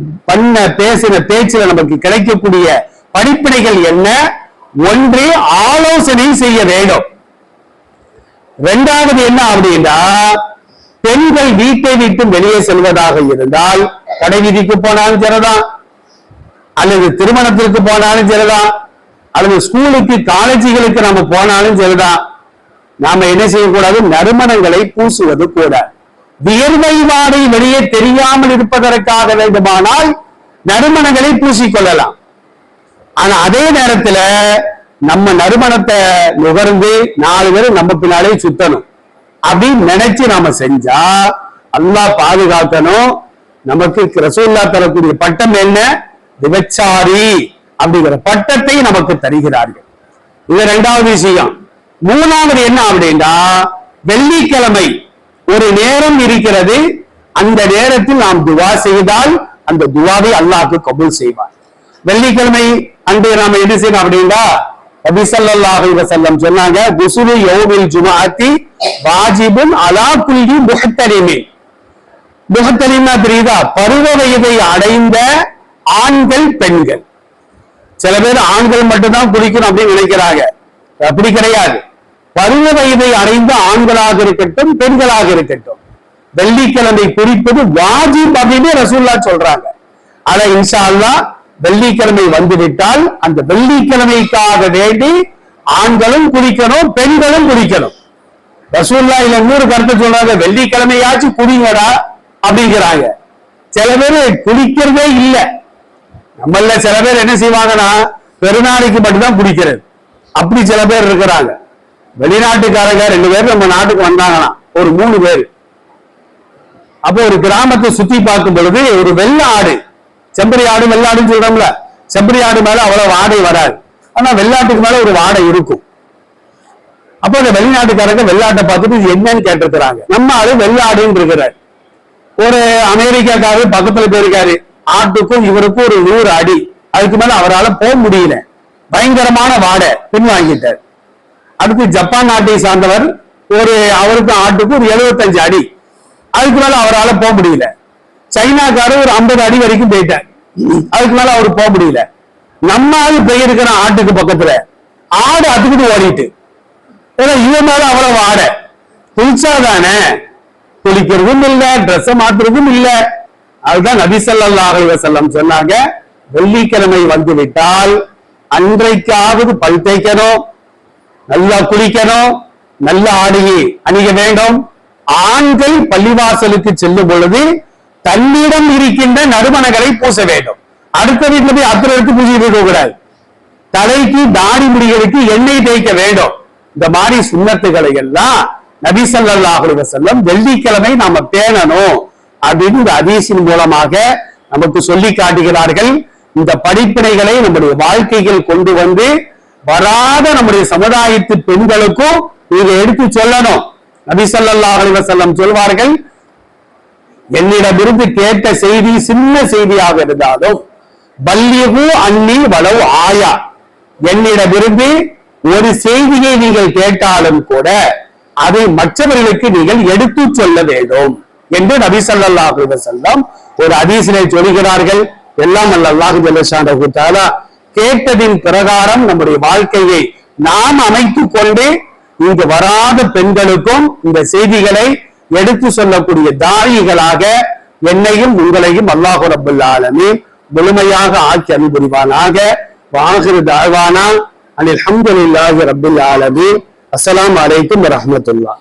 பேசின பேச்சுல நமக்கு கிடைக்கக்கூடிய படிப்பினைகள் என்ன? ஒன்று, ஆலோசனை செய்ய வேண்டும். இரண்டாவது என்ன அப்படின்னா, பெண்கள் வீட்டை விட்டு வெளியே செல்வதாக இருந்தால், கடை வீதிக்கு போனாலும் சரிதான், அல்லது திருமணத்திற்கு போனாலும் சரிதான், அல்லது ஸ்கூலுக்கு காலேஜுகளுக்கு நம்ம போனாலும் சரிதான், நாம என்ன செய்யக்கூடாது? நறுமணங்களை பூசுவது கூட. வியர்வை வாடை வெளியே தெரியாமல் இருப்பதற்காக வேண்டுமானால் நறுமணங்களை பூசிக்கொள்ளலாம். ஆனா அதே நேரத்துல நம்ம நறுமணத்தை நுகர்ந்து 4 பேர் நம்ம பின்னாலே சுத்தணும் அப்படின்னு நினைச்சு நாம செஞ்சா அல்லாஹ் பாதுகாக்கணும். நமக்கு ரசூலுல்லாஹ் தரக்கூடிய பட்டம் என்ன? விபச்சாரி அப்படிங்கிற பட்டத்தை நமக்கு தருகிறார்கள். இது 2வது விஷயம். 3வது என்ன அப்படின்னா, வெள்ளிக்கிழமை ஒரு நேரம் இருக்கிறது. அந்த நேரத்தில் நாம் துவா செய்தால் அந்த துவாவை அல்லாஹ்க்கு கபூல் செய்வார். வெள்ளிக்கிழமை அன்று நாம என்ன செய்யணும் அப்படின்னா, நபி ஸல்லல்லாஹு அலைஹி வஸல்லம் சொன்னாங்க, குஸ்லு யௌமில் ஜும்ஆத்தி வாஜிபுன் அலா குல்லி முஹ்தலிமின். முஹ்தலிம்னா தெரியுதா? பருவ வயதை அடைந்த ஆண்கள் பெண்கள். சில பேர் ஆண்கள் மட்டும்தான் குளிக்கணும் அப்படின்னு நினைக்கிறாங்க. அப்படி கிடையாது. பருவ வயதை அடைந்த ஆண்களாக இருக்கட்டும் பெண்களாக இருக்கட்டும், வெள்ளிக்கிழமை குறிப்பது வாஜிப் அப்படின்னு ரசூலுல்லாஹ் சொல்றாங்க. ஆனா இன்ஷா அல்லாஹ் வெள்ளிக்கிழமை வந்துவிட்டால் அந்த வெள்ளிக்கிழமைக்காக வேண்டி ஆண்களும் குளிக்கணும் பெண்களும் குளிக்கணும். ரசூலுல்லாஹ் இதுல இன்னொரு கருத்து சொல்றாங்க, வெள்ளிக்கிழமையாச்சும் குடிங்கடா அப்படிங்கிறாங்க. சில பேர் குளிக்கிறதே இல்லை. நம்மள சில பேர் என்ன செய்வாங்கன்னா, பெருநாளைக்கு மட்டும்தான் குடிக்கிறது. அப்படி சில பேர் இருக்கிறாங்க. வெளிநாட்டுக்காரங்க 2 பேர் நம்ம நாட்டுக்கு வந்தாங்கன்னா, ஒரு 3 பேர். அப்போ ஒரு கிராமத்தை சுத்தி பார்க்கும் பொழுது ஒரு வெள்ளை ஆடு, செம்பரி ஆடு வெள்ளாடுன்னு சொல்றோம்ல, செம்பரி ஆடு மேல அவ்வளவு வாடை வராது, ஆனா வெள்ளாட்டுக்கு மேல ஒரு வாடை இருக்கும். அப்போ அந்த வெளிநாட்டுக்காரங்க வெள்ளாட்டை பார்த்துட்டு இது என்னன்னு கேட்டிருக்கிறாங்க. நம்ம ஆளு வெள்ளாடுன்னு இருக்கிறார். ஒரு அமெரிக்காக்காரர் பக்கத்துல போயிருக்காரு, ஆட்டுக்கும் இவருக்கும் ஒரு 100 அடி, அதுக்கு மேல அவரால் போக முடியல, பயங்கரமான வாடை, பின்வாங்கிட்டார். அடுத்து ஜப்பான் நாட்டை சார்ந்தவர், அவருக்கு ஆட்டுக்கும் ஒரு 75 அடி, அதுக்கு மேல அவரால் போக முடியல. சைனாக்காரர் ஒரு 50 அடி வரைக்கும் போயிட்டார், அதுக்கு மேல அவரு போக முடியல. நம்ம ஆளு போயிருக்கிற ஆட்டுக்கு பக்கத்துல ஆடு அதுக்கிட்டு ஓடிட்டு, இவன் மேல அவ்வளவு ஆடை, குளிச்சாதானே, குளிக்கிறதும் இல்ல, ட்ரெஸ் மாத்துறதும் இல்ல. அதுதான் நபி ஸல்லல்லாஹு அலைஹி வஸல்லம் சொன்னாங்க, வெள்ளிக்கிழமை வந்து விட்டால் அன்றைக்காவது பல் தேய்க்கணும், நல்லா குளிக்கணும், நல்ல ஆடையை அணிய வேண்டும். ஆண்கள் பள்ளிவாசலுக்கு செல்லும் பொழுது தன்னிடம் இருக்கின்ற நறுமணங்களை பூச வேண்டும். அடுத்த வீட்டுல போய் அத்தனை எடுத்து பூசிட்டு இருக்க கூடாது. தலைக்கு தாடி முடிகளுக்கு எண்ணெய் தேய்க்க வேண்டும். இந்த மாதிரி சுன்னத்துகளை எல்லாம் நபி ஸல்லல்லாஹு அலைஹி வஸல்லம் வெள்ளிக்கிழமை நாம பேணணும் அப்படின்னு இந்த ஹதீஸின் மூலமாக நமக்கு சொல்லி காட்டுகிறார்கள். இந்த படிப்பினைகளை நம்முடைய வாழ்க்கையில் கொண்டு வந்து வராத நம்முடைய சமுதாயத்து பெண்களுக்கும் இதை எடுத்து சொல்லணும். நபி ஸல்லல்லாஹு அலைஹி வஸல்லம் சொல்வார்கள், என்னிடமிருந்து கேட்ட செய்தி சின்ன செய்தியாக இருந்தாலும் பல்லிகு அன்னி வலவ் ஆயா, என்னிடமிருந்து ஒரு செய்தியை நீங்கள் கேட்டாலும் கூட அதை மற்றவர்களுக்கு நீங்கள் எடுத்து சொல்ல வேண்டும் என்று நபி ஸல்லல்லாஹு அலைஹி வஸல்லம் ஒரு ஹதீஸிலே சொல்கிறார்கள். எல்லாம் அல்லாஹ் ஜல்லஷானஹு தஆலா கேட்டதின் பிரகாரம் நம்முடைய வாழ்க்கையை நாம் அமைத்துக் கொண்டு இங்கு வராத பெண்களுக்கும் இந்த செய்திகளை எடுத்து சொல்லக்கூடிய தாயிகளாக என்னையும் உங்களையும் அல்லாஹ் ரப்பல் ஆலமீன் முழுமையாக ஆக்கி அனுபவிப்பானாக. வாஹிரு தாவானா அனில் ஹம்துலில்லாஹி ரப்பில் ஆலமீன். அஸ்ஸலாமு அலைக்கும் வரஹ்மத்துல்லாஹ்.